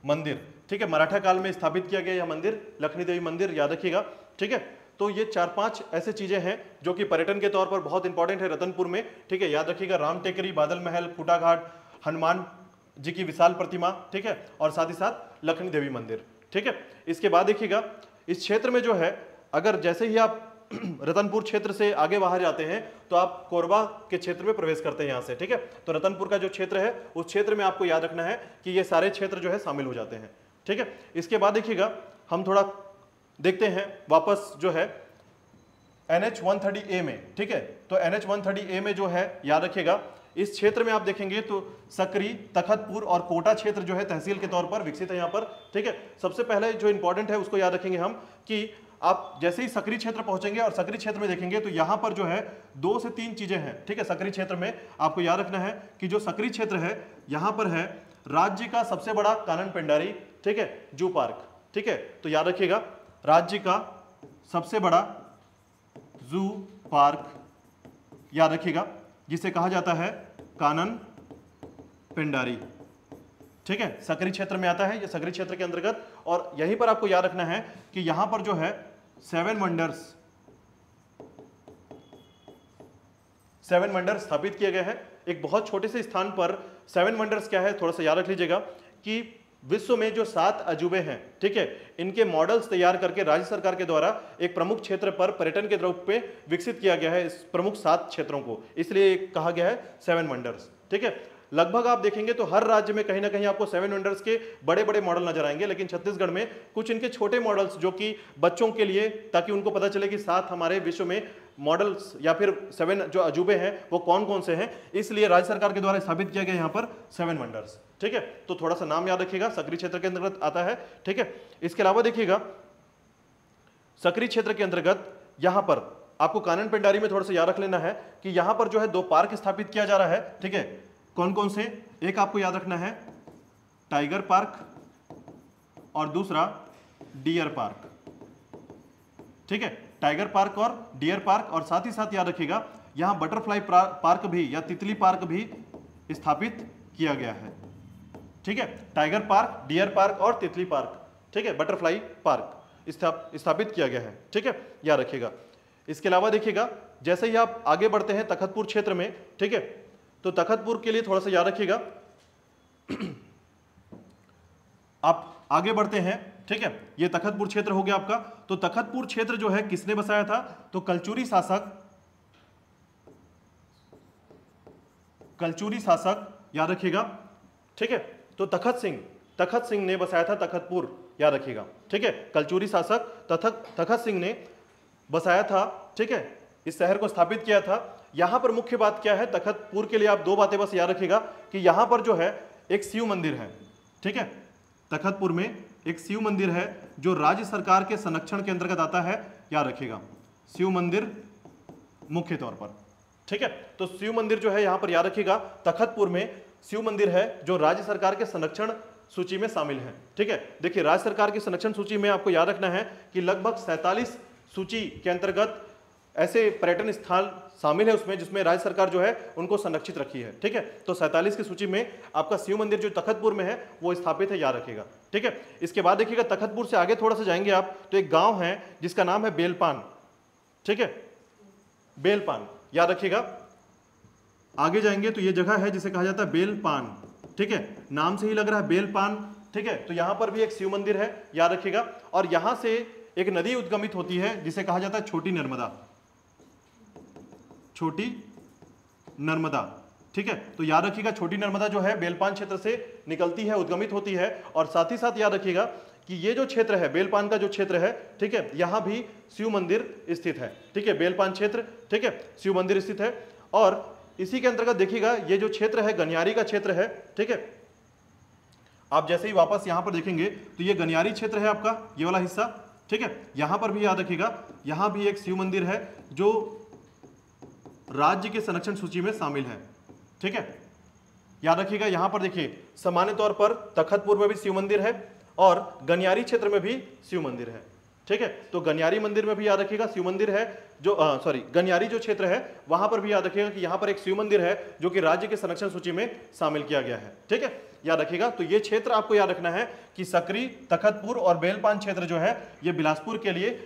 मंदिर, ठीक है, मराठा काल में स्थापित किया गया यह मंदिर लखनी देवी मंदिर, याद रखिएगा। ठीक है, तो ये 4-5 ऐसे चीजें हैं जो कि पर्यटन के तौर पर बहुत इंपॉर्टेंट है रतनपुर में। ठीक है, याद रखिएगा राम टेकरी, बादल महल, खूटा घाट, हनुमान जी की विशाल प्रतिमा, ठीक है, और साथ ही साथ लखनी देवी मंदिर। ठीक है, इसके बाद देखिएगा इस क्षेत्र में जो है अगर जैसे ही आप रतनपुर क्षेत्र से आगे बाहर जाते हैं तो आप कोरबा के क्षेत्र में प्रवेश करते हैं यहाँ से। ठीक है, तो रतनपुर का जो क्षेत्र है उस क्षेत्र में आपको याद रखना है कि ये सारे क्षेत्र जो है शामिल हो जाते हैं। ठीक है, इसके बाद देखिएगा हम थोड़ा देखते हैं वापस जो है NH 130A में। ठीक है, तो NH 130A में जो है याद रखिएगा इस क्षेत्र में आप देखेंगे तो सकरी, तखतपुर और कोटा क्षेत्र जो है तहसील के तौर पर विकसित है यहाँ पर। ठीक है, सबसे पहले जो इंपॉर्टेंट है उसको याद रखेंगे हम कि आप जैसे ही सकरी क्षेत्र पहुंचेंगे और सकरी क्षेत्र में देखेंगे तो यहाँ पर जो है 2 से 3 चीजें हैं। ठीक है, सकरी क्षेत्र में आपको याद रखना है कि जो सकरी क्षेत्र है यहाँ पर है राज्य का सबसे बड़ा कानन पेंडारी, ठीक है, जू पार्क। ठीक है, तो याद रखिएगा राज्य का सबसे बड़ा जू पार्क, याद रखिएगा, जिसे कहा जाता है कानन पेंडारी। ठीक है, सकरी क्षेत्र में आता है, ये सकरी क्षेत्र के अंतर्गत। और यहीं पर आपको याद रखना है कि यहां पर जो है 7 वंडर्स स्थापित किए गए हैं। एक बहुत छोटे से स्थान पर 7 वंडर्स क्या है थोड़ा सा याद रख लीजिएगा कि विश्व में जो 7 अजूबे हैं, ठीक है, इनके मॉडल्स तैयार करके राज्य सरकार के द्वारा एक प्रमुख क्षेत्र पर पर्यटन के रूप में विकसित किया गया है इस प्रमुख 7 क्षेत्रों को, इसलिए कहा गया है 7 वंडर्स। ठीक है, लगभग आप देखेंगे तो हर राज्य में कहीं ना कहीं आपको 7 वंडर्स के बड़े बड़े मॉडल नजर आएंगे, लेकिन छत्तीसगढ़ में कुछ इनके छोटे मॉडल्स जो कि बच्चों के लिए, ताकि उनको पता चले कि 7 हमारे विश्व में मॉडल्स या फिर 7 जो अजूबे हैं वो कौन कौन से हैं, इसलिए राज्य सरकार के द्वारा स्थापित किया गया यहाँ पर 7 वंडर्स। ठीक है, तो थोड़ा सा नाम याद रखिएगा, सकरी क्षेत्र के अंतर्गत आता है। ठीक है, इसके अलावा देखिएगा सकरी क्षेत्र के अंतर्गत यहाँ पर आपको कानन पेंडारी में थोड़ा सा याद रख लेना है कि यहाँ पर जो है 2 पार्क स्थापित किया जा रहा है। ठीक है, कौन कौन से, एक आपको याद रखना है टाइगर पार्क और दूसरा डियर पार्क। ठीक है, टाइगर पार्क और डियर पार्क, और साथ ही साथ याद रखिएगा यहां बटरफ्लाई पार्क भी या तितली पार्क भी स्थापित किया गया है। ठीक है, टाइगर पार्क, डियर पार्क और तितली पार्क, ठीक है, बटरफ्लाई पार्क स्थापित किया गया है। ठीक है, याद रखिएगा। इसके अलावा देखिएगा जैसे ही आप आगे बढ़ते हैं तखतपुर क्षेत्र में, ठीक है, तो तखतपुर के लिए थोड़ा सा याद रखिएगा आप आगे बढ़ते हैं। ठीक है, ये तखतपुर क्षेत्र हो गया आपका। तो तखतपुर क्षेत्र जो है किसने बसाया था, तो कलचुरी शासक याद रखिएगा। ठीक है, तो तखत सिंह ने बसाया था तखतपुर, याद रखिएगा। ठीक है, कलचुरी शासक तखत सिंह ने बसाया था। ठीक है, इस शहर को स्थापित किया था। यहां पर मुख्य बात क्या है, तखतपुर के लिए आप 2 बातें बस याद रखिएगा कि यहां पर जो है एक शिव मंदिर है। ठीक है, तखतपुर में एक शिव मंदिर है जो राज्य सरकार के संरक्षण के अंतर्गत आता है, याद रखिएगा, शिव मंदिर मुख्य तौर पर। ठीक है, तो शिव मंदिर जो है यहां पर याद रखिएगा तखतपुर में शिव मंदिर है जो राज्य सरकार के संरक्षण सूची में शामिल है। ठीक है, देखिए राज्य सरकार की संरक्षण सूची में आपको याद रखना है कि लगभग 47 सूची के अंतर्गत ऐसे पर्यटन स्थल शामिल है उसमें जिसमें राज्य सरकार जो है उनको संरक्षित रखी है। ठीक है, तो 47 की सूची में आपका शिव मंदिर जो तखतपुर में है वो स्थापित है, याद रखिएगा। ठीक है, इसके बाद देखिएगा तखतपुर से आगे थोड़ा सा जाएंगे आप तो एक गांव है जिसका नाम है बेलपान। ठीक है, बेलपान, याद रखिएगा। आगे जाएंगे तो ये जगह है जिसे कहा जाता है बेलपान। ठीक है, नाम से ही लग रहा है बेलपान, ठीक है, तो यहां पर भी एक शिव मंदिर है, याद रखिएगा। और यहां से एक नदी उद्गमित होती है जिसे कहा जाता है छोटी नर्मदा, छोटी नर्मदा, ठीक है। तो याद रखिएगा छोटी नर्मदा जो है बेलपान क्षेत्र से निकलती है, उद्गमित होती है। और साथ ही साथ याद रखिएगा कि ये जो क्षेत्र है बेलपान का जो क्षेत्र है, ठीक है, यहां भी शिव मंदिर स्थित है, ठीक है, बेलपान क्षेत्र, ठीक है, शिव मंदिर स्थित है। और इसी के अंतर्गत देखिएगा ये जो क्षेत्र है गनियारी का क्षेत्र है, ठीक है। आप जैसे ही वापस यहां पर देखेंगे तो ये गनियारी क्षेत्र है आपका, ये वाला हिस्सा, ठीक है। यहां पर भी याद रखिएगा यहां भी एक शिव मंदिर है जो राज्य के संरक्षण सूची में शामिल है, ठीक है। याद रखिएगा यहां पर देखिए सामान्य तौर पर तखतपुर में भी शिव मंदिर है और गनियारी क्षेत्र में भी शिव मंदिर है, ठीक है। तो गनियारी मंदिर में भी याद रखिएगा शिव मंदिर है जो गनियारी जो क्षेत्र है वहां पर भी याद रखिएगा कि यहां पर एक शिव मंदिर है जो कि राज्य के संरक्षण सूची में शामिल किया गया है, ठीक है, याद रखिएगा। तो ये क्षेत्र आपको याद रखना है कि सकरी, तखतपुर और बेलपान क्षेत्र जो है ये बिलासपुर के लिए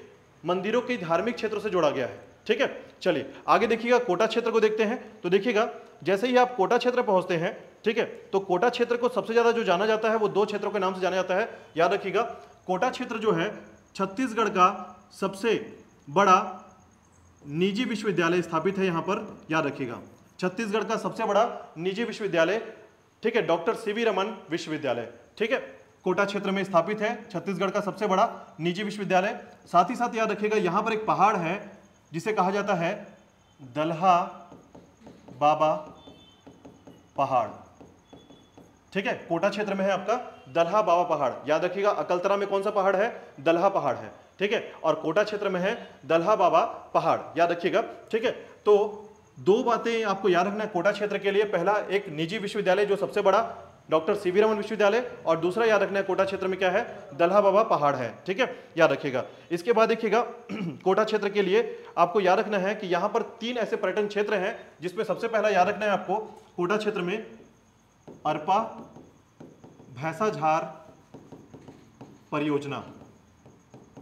मंदिरों के धार्मिक क्षेत्रों से जोड़ा गया है, ठीक है। चलिए आगे देखिएगा कोटा क्षेत्र को देखते हैं। तो देखिएगा जैसे ही आप कोटा क्षेत्र पहुंचते हैं, ठीक है, तो कोटा क्षेत्र को सबसे ज्यादा जो जाना जाता है वो दो क्षेत्रों के नाम से जाना जाता है, याद रखिएगा। कोटा क्षेत्र जो है छत्तीसगढ़ का सबसे बड़ा निजी विश्वविद्यालय स्थापित है यहां पर, याद रखिएगा छत्तीसगढ़ का सबसे बड़ा निजी विश्वविद्यालय, ठीक है, डॉक्टर सीवी रमन विश्वविद्यालय, ठीक है, कोटा क्षेत्र में स्थापित है, छत्तीसगढ़ का सबसे बड़ा निजी विश्वविद्यालय। साथ ही साथ याद रखिएगा यहां पर एक पहाड़ है जिसे कहा जाता है दल्हा बाबा पहाड़, ठीक है, कोटा क्षेत्र में है आपका दल्हा बाबा पहाड़, याद रखिएगा। अकलतरा में कौन सा पहाड़ है? दल्हा पहाड़ है, ठीक है, और कोटा क्षेत्र में है दल्हा बाबा पहाड़, याद रखिएगा, ठीक है। तो दो बातें आपको याद रखना है कोटा क्षेत्र के लिए, पहला एक निजी विश्वविद्यालय जो सबसे बड़ा डॉक्टर सीवी रमन विश्वविद्यालय, और दूसरा याद रखना है कोटा क्षेत्र में क्या है? दल्हा बाबा पहाड़ है, ठीक है, याद रखिएगा। इसके बाद देखिएगा कोटा क्षेत्र के लिए आपको याद रखना है कि यहां पर 3 ऐसे पर्यटन क्षेत्र हैं जिसमें सबसे पहला याद रखना है आपको कोटा क्षेत्र में अरपा भैंसाझार परियोजना,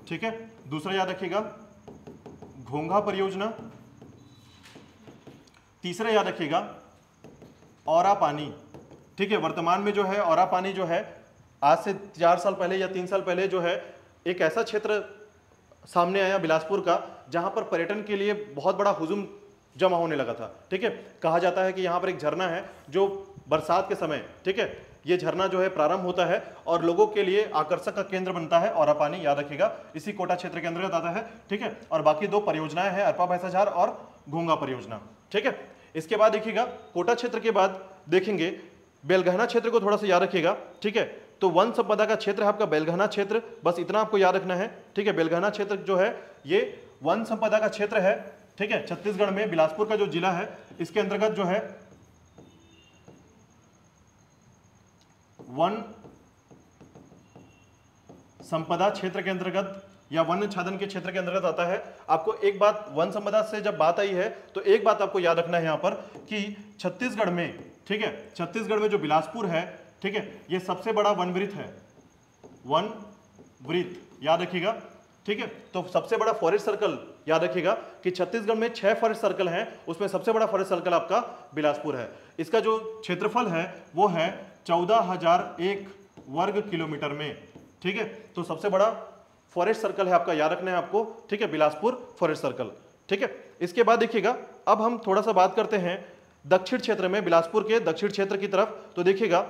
ठीक है, दूसरा याद रखिएगा घोंघा परियोजना, तीसरा याद रखिएगा औरा पानी, ठीक है। वर्तमान में जो है औरा पानी जो है आज से 4 साल पहले या 3 साल पहले जो है एक ऐसा क्षेत्र सामने आया बिलासपुर का जहां पर पर्यटन के लिए बहुत बड़ा हुजूम जमा होने लगा था, ठीक है। कहा जाता है कि यहाँ पर एक झरना है जो बरसात के समय, ठीक है, ये झरना जो है प्रारंभ होता है और लोगों के लिए आकर्षक का केंद्र बनता है। औरा पानी याद रखिएगा इसी कोटा क्षेत्र के अंतर्गत आता है, ठीक है। और बाकी 2 परियोजनाएं हैं अरपा भैंसाझार और घोंघा परियोजना, ठीक है। इसके बाद देखिएगा कोटा क्षेत्र के बाद देखेंगे बेलगहना क्षेत्र को थोड़ा सा याद रखिएगा, ठीक है। तो वन संपदा का क्षेत्र है आपका बेलगहना क्षेत्र, बस इतना आपको याद रखना है, ठीक है। बेलगहना क्षेत्र जो है ये वन संपदा का क्षेत्र है, ठीक है, छत्तीसगढ़ में बिलासपुर का जो जिला है इसके अंतर्गत जो है वन संपदा क्षेत्र के अंतर्गत या वन छादन के क्षेत्र के अंतर्गत आता है। आपको एक बात वन संपदा से जब बात आई है तो एक बात आपको याद रखना है यहां पर कि छत्तीसगढ़ में, ठीक है, छत्तीसगढ़ में जो बिलासपुर है, ठीक है, ये सबसे बड़ा वन वृत्त है, वन वृत्त याद रखिएगा, ठीक है। तो सबसे बड़ा फॉरेस्ट सर्कल याद रखिएगा कि छत्तीसगढ़ में 6 फॉरेस्ट सर्कल हैं, उसमें सबसे बड़ा फॉरेस्ट सर्कल आपका बिलासपुर है। इसका जो क्षेत्रफल है वो है 14,001 वर्ग किलोमीटर में, ठीक है। तो सबसे बड़ा फॉरेस्ट सर्कल है आपका, याद रखना है आपको, ठीक है, बिलासपुर फॉरेस्ट सर्कल, ठीक है। इसके बाद देखिएगा अब हम थोड़ा सा बात करते हैं दक्षिण क्षेत्र में, बिलासपुर के दक्षिण क्षेत्र की तरफ। तो देखिएगा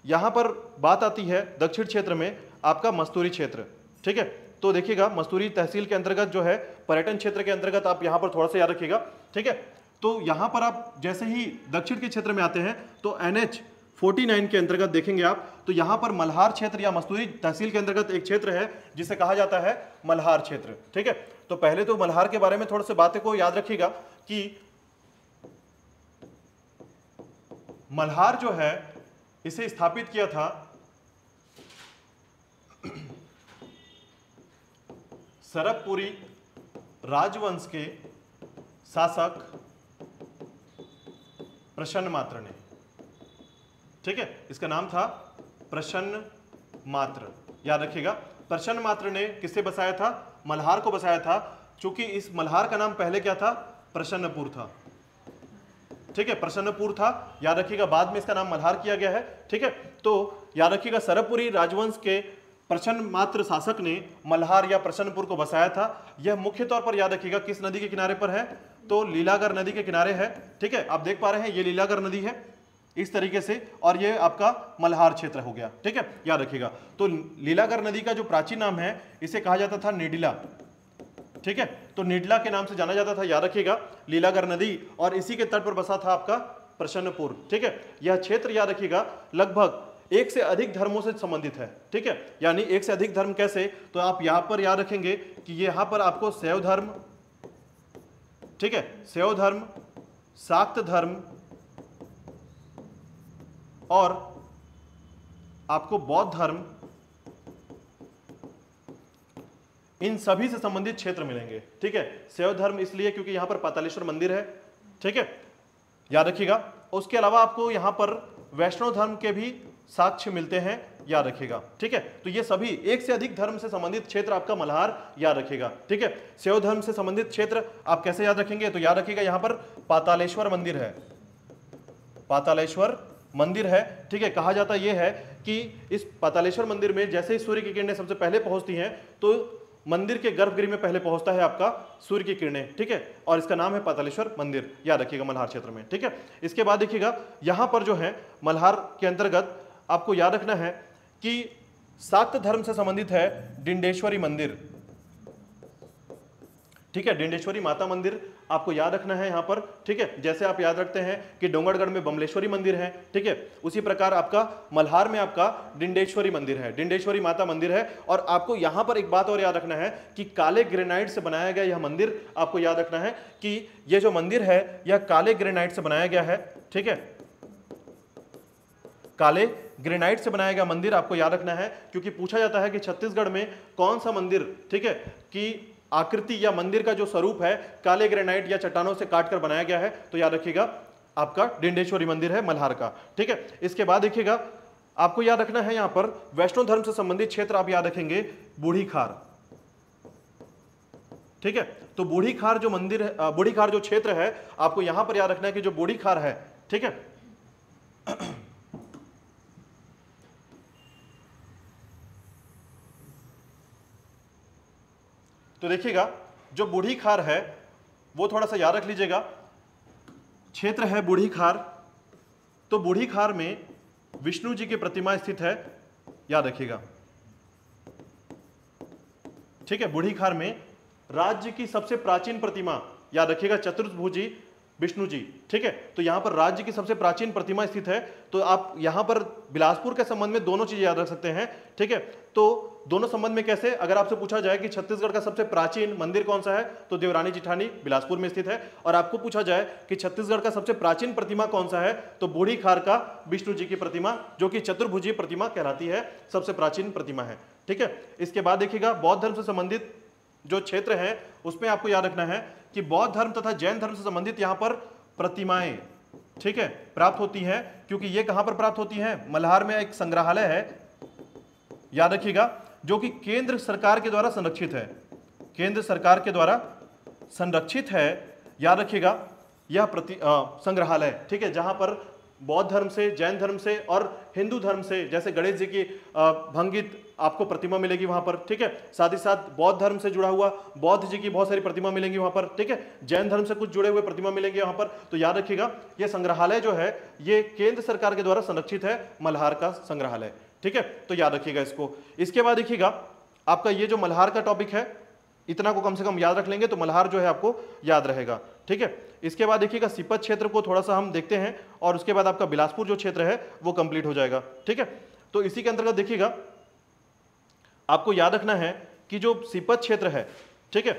यहां पर बात आती है दक्षिण क्षेत्र में आपका मस्तूरी क्षेत्र, ठीक है। तो देखिएगा मस्तूरी तहसील के अंतर्गत जो है पर्यटन क्षेत्र के अंतर्गत आप यहां पर थोड़ा सा याद रखिएगा, ठीक है। तो यहां पर आप जैसे ही दक्षिण के क्षेत्र में आते हैं तो NH 49 के अंतर्गत देखेंगे आप, तो यहां पर मल्हार क्षेत्र या मस्तूरी तहसील के अंतर्गत एक क्षेत्र है जिसे कहा जाता है मल्हार क्षेत्र, ठीक है। तो पहले तो मल्हार के बारे में थोड़ी सी बातें को याद रखिएगा कि मल्हार जो है इसे स्थापित किया था सरकपुरी राजवंश के शासक प्रसन्न मात्र ने, ठीक है, इसका नाम था प्रसन्न मात्र, याद रखिएगा। प्रसन्न मात्र ने किसे बसाया था? मल्हार को बसाया था, क्योंकि इस मल्हार का नाम पहले क्या था? प्रसन्नपुर था, ठीक है, प्रसन्नपुर था, याद रखिएगा, बाद में इसका नाम मल्हार किया गया है। ठीक है, तो याद रखिएगा सरबपुरी राजवंश के प्रछन्न मात्र शासक ने मल्हार या प्रसन्नपुर को बसाया था। यह मुख्य तौर पर याद रखिएगा किस नदी के किनारे पर है, तो लीलागर नदी के किनारे है। ठीक है, आप देख पा रहे हैं ये लीलागर नदी है इस तरीके से, और ये आपका मल्हार क्षेत्र हो गया। ठीक है, याद रखिएगा। तो लीलागर नदी का जो प्राचीन नाम है इसे कहा जाता था निडिला। ठीक है, तो निडला के नाम से जाना जाता था, याद रखिएगा, लीलागर नदी, और इसी के तट पर बसा था आपका प्रसन्नपुर। ठीक है, यह क्षेत्र याद रखिएगा लगभग एक से अधिक धर्मों से संबंधित है। ठीक है, यानी एक से अधिक धर्म कैसे, तो आप यहां पर याद रखेंगे कि यहां पर आपको शैव धर्म, ठीक है, शैव धर्म, शाक्त धर्म और आपको बौद्ध धर्म, इन सभी से संबंधित क्षेत्र मिलेंगे। ठीक है, शैव धर्म इसलिए क्योंकि यहां पर पातालेश्वर मंदिर है। ठीक है, याद रखिएगा। उसके अलावा आपको यहां पर वैष्णव धर्म के भी साक्ष्य मिलते हैं, याद रखिएगा। ठीक है, तो ये सभी एक से अधिक धर्म से संबंधित क्षेत्र आपका मल्हार, याद रखिएगा। ठीक है, शैव धर्म से संबंधित क्षेत्र आप कैसे याद रखेंगे, तो याद रखिएगा यहां पर पातालेश्वर मंदिर है, पातालेश्वर मंदिर है। ठीक है, कहा जाता यह है कि इस पातालेश्वर मंदिर में जैसे ही सूर्य की किरणें सबसे पहले पहुंचती हैं तो मंदिर के गर्भगृह में पहले पहुंचता है आपका सूर्य की किरणें। ठीक है, और इसका नाम है पातालेश्वर मंदिर, याद रखिएगा, मल्हार क्षेत्र में। ठीक है, इसके बाद देखिएगा यहां पर जो है मल्हार के अंतर्गत आपको याद रखना है कि शाक्त धर्म से संबंधित है डिंडेश्वरी मंदिर। ठीक है, डिंडेश्वरी माता मंदिर आपको याद रखना है यहां पर। ठीक है, जैसे आप याद रखते हैं कि डोंगरगढ़ में बमलेश्वरी मंदिर है। ठीक है, उसी प्रकार आपका मल्हार में आपका डिंडेश्वरी मंदिर है, डिंडेश्वरी माता मंदिर है। और आपको यहां पर एक बात और याद रखना है कि काले ग्रेनाइट से बनाया गया यह मंदिर, आपको याद रखना है कि यह जो मंदिर है यह काले ग्रेनाइट से बनाया गया है। ठीक है, काले ग्रेनाइट से बनाया गया मंदिर आपको याद रखना है, क्योंकि पूछा जाता है कि छत्तीसगढ़ में कौन सा मंदिर, ठीक है, कि आकृति या मंदिर का जो स्वरूप है काले ग्रेनाइट या चट्टानों से काटकर बनाया गया है, तो याद रखिएगा आपका डिंडेश्वरी मंदिर है मल्हार का। ठीक है, इसके बाद देखिएगा आपको याद रखना है यहां पर वैष्णव धर्म से संबंधित क्षेत्र आप याद रखेंगे बूढ़ी खार। ठीक है, तो बूढ़ी खार जो मंदिर है, बूढ़ी खार जो क्षेत्र है आपको यहां पर याद रखना है कि जो बूढ़ी खार है, ठीक है, तो देखिएगा जो बूढ़ी खार है वो थोड़ा सा याद रख लीजिएगा, क्षेत्र है बूढ़ी खार। तो बूढ़ी खार में विष्णु जी की प्रतिमा स्थित है, याद रखिएगा। ठीक है, बूढ़ी खार में राज्य की सबसे प्राचीन प्रतिमा, याद रखिएगा, चतुर्भुजी विष्णु जी। ठीक है, तो यहां पर राज्य की सबसे प्राचीन प्रतिमा स्थित है। तो आप यहां पर बिलासपुर के संबंध में दोनों चीजें याद रख सकते हैं। ठीक है, तो दोनों संबंध में कैसे, अगर आपसे पूछा जाए कि छत्तीसगढ़ का सबसे प्राचीन मंदिर कौन सा है, तो देवरानी जिठानी बिलासपुर में स्थित है। और आपको पूछा जाए कि छत्तीसगढ़ का सबसे प्राचीन प्रतिमा कौन सा है, तो बूढ़ी खार का विष्णु जी की प्रतिमा, जो कि चतुर्भुजी प्रतिमा कहलाती है, सबसे प्राचीन प्रतिमा है। ठीक है, इसके बाद देखिएगा बौद्ध धर्म से संबंधित जो क्षेत्र है उसमें आपको याद रखना है कि बौद्ध धर्म तथा जैन धर्म से संबंधित यहां पर प्रतिमाएं, ठीक है, प्राप्त होती हैं। क्योंकि ये कहां पर प्राप्त होती हैं, मल्हार में एक संग्रहालय है, याद रखिएगा, जो कि केंद्र सरकार के द्वारा संरक्षित है, केंद्र सरकार के द्वारा संरक्षित है, याद रखिएगा, यह संग्रहालय। ठीक है, जहां पर बौद्ध धर्म से, जैन धर्म से और हिंदू धर्म से, जैसे गणेश जी की भंगित आपको प्रतिमा मिलेगी वहां पर। ठीक है, साथ ही साथ बौद्ध धर्म से जुड़ा हुआ बौद्ध जी की बहुत सारी प्रतिमा मिलेंगी वहां पर। ठीक है, जैन धर्म से कुछ जुड़े हुए प्रतिमा मिलेंगे वहां पर। तो याद रखिएगा यह संग्रहालय जो है ये केंद्र सरकार के द्वारा संरक्षित है, मल्हार का संग्रहालय। ठीक है, तो याद रखिएगा इसको। इसके बाद देखिएगा आपका ये जो मल्हार का टॉपिक है, इतना को कम से कम याद रख लेंगे तो मल्हार जो है आपको याद रहेगा। ठीक है, इसके बाद देखिएगा सीपत क्षेत्र को थोड़ा सा हम देखते हैं, और उसके बाद आपका बिलासपुर जो क्षेत्र है वो कंप्लीट हो जाएगा। ठीक है, तो इसी के अंतर्गत देखिएगा आपको याद रखना है कि जो सीपत क्षेत्र है, ठीक है,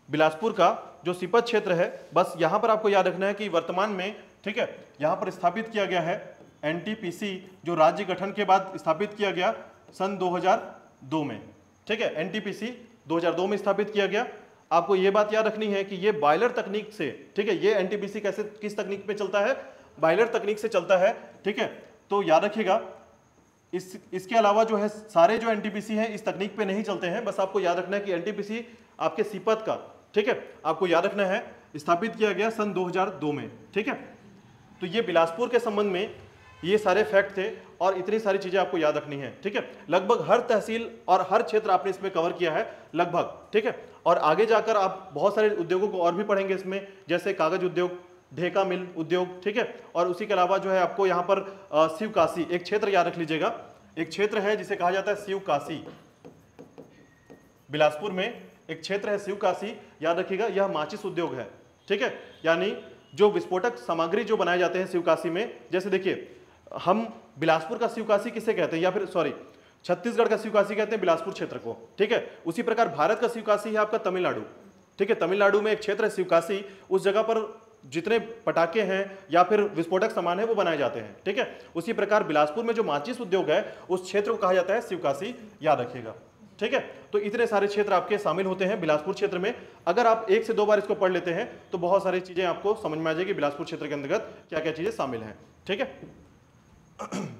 बिलासपुर का जो सीपत क्षेत्र है, बस यहां पर आपको याद रखना है कि वर्तमान में, ठीक है, यहां पर स्थापित किया गया है एनटीपीसी, जो राज्य गठन के बाद स्थापित किया गया सन 2002 में। ठीक है, एनटीपीसी 2002 में स्थापित किया गया। आपको यह बात याद रखनी है कि ये बॉयलर तकनीक से, ठीक है, ये एनटीपीसी कैसे, किस तकनीक पे चलता है, बॉयलर तकनीक से चलता है। ठीक है, तो याद रखिएगा इसके अलावा जो है सारे जो एनटीपीसी हैं इस तकनीक पे नहीं चलते हैं। बस आपको याद रखना है कि एनटीपीसी आपके सीपत का, ठीक है, आपको याद रखना है स्थापित किया गया सन 2002 में। ठीक है, तो ये बिलासपुर के संबंध में ये सारे फैक्ट थे और इतनी सारी चीजें आपको याद रखनी है, ठीक है। लगभग हर तहसील और हर क्षेत्र आपने इसमें कवर किया है लगभग, ठीक है। और आगे जाकर आप बहुत सारे उद्योगों को और भी पढ़ेंगे इसमें, जैसे कागज उद्योग, ढेका मिल उद्योग, ठीक है। और उसी के अलावा जो है आपको यहाँ पर शिवकाशी एक क्षेत्र याद रख लीजिएगा, एक क्षेत्र है जिसे कहा जाता है शिवकाशी। बिलासपुर में एक क्षेत्र है शिवकाशी, याद रखिएगा, यह माचिस उद्योग है, ठीक है। यानी जो विस्फोटक सामग्री जो बनाए जाते हैं शिवकाशी में, जैसे देखिए हम बिलासपुर का शिवकाशी किसे कहते हैं, या फिर सॉरी छत्तीसगढ़ का शिवकाशी कहते हैं बिलासपुर क्षेत्र को, ठीक है। उसी प्रकार भारत का शिवकाशी है आपका तमिलनाडु, ठीक है। तमिलनाडु में एक क्षेत्र है शिवकाशी, उस जगह पर जितने पटाखे हैं या फिर विस्फोटक सामान है वो बनाए जाते हैं, ठीक है। उसी प्रकार बिलासपुर में जो माचिस उद्योग है उस क्षेत्र को कहा जाता है शिवकाशी, याद रखिएगा, ठीक है। तो इतने सारे क्षेत्र आपके शामिल होते हैं बिलासपुर क्षेत्र में। अगर आप 1 से 2 बार इसको पढ़ लेते हैं तो बहुत सारी चीजें आपको समझ में आ जाएगी बिलासपुर क्षेत्र के अंतर्गत क्या क्या चीजें शामिल हैं, ठीक है।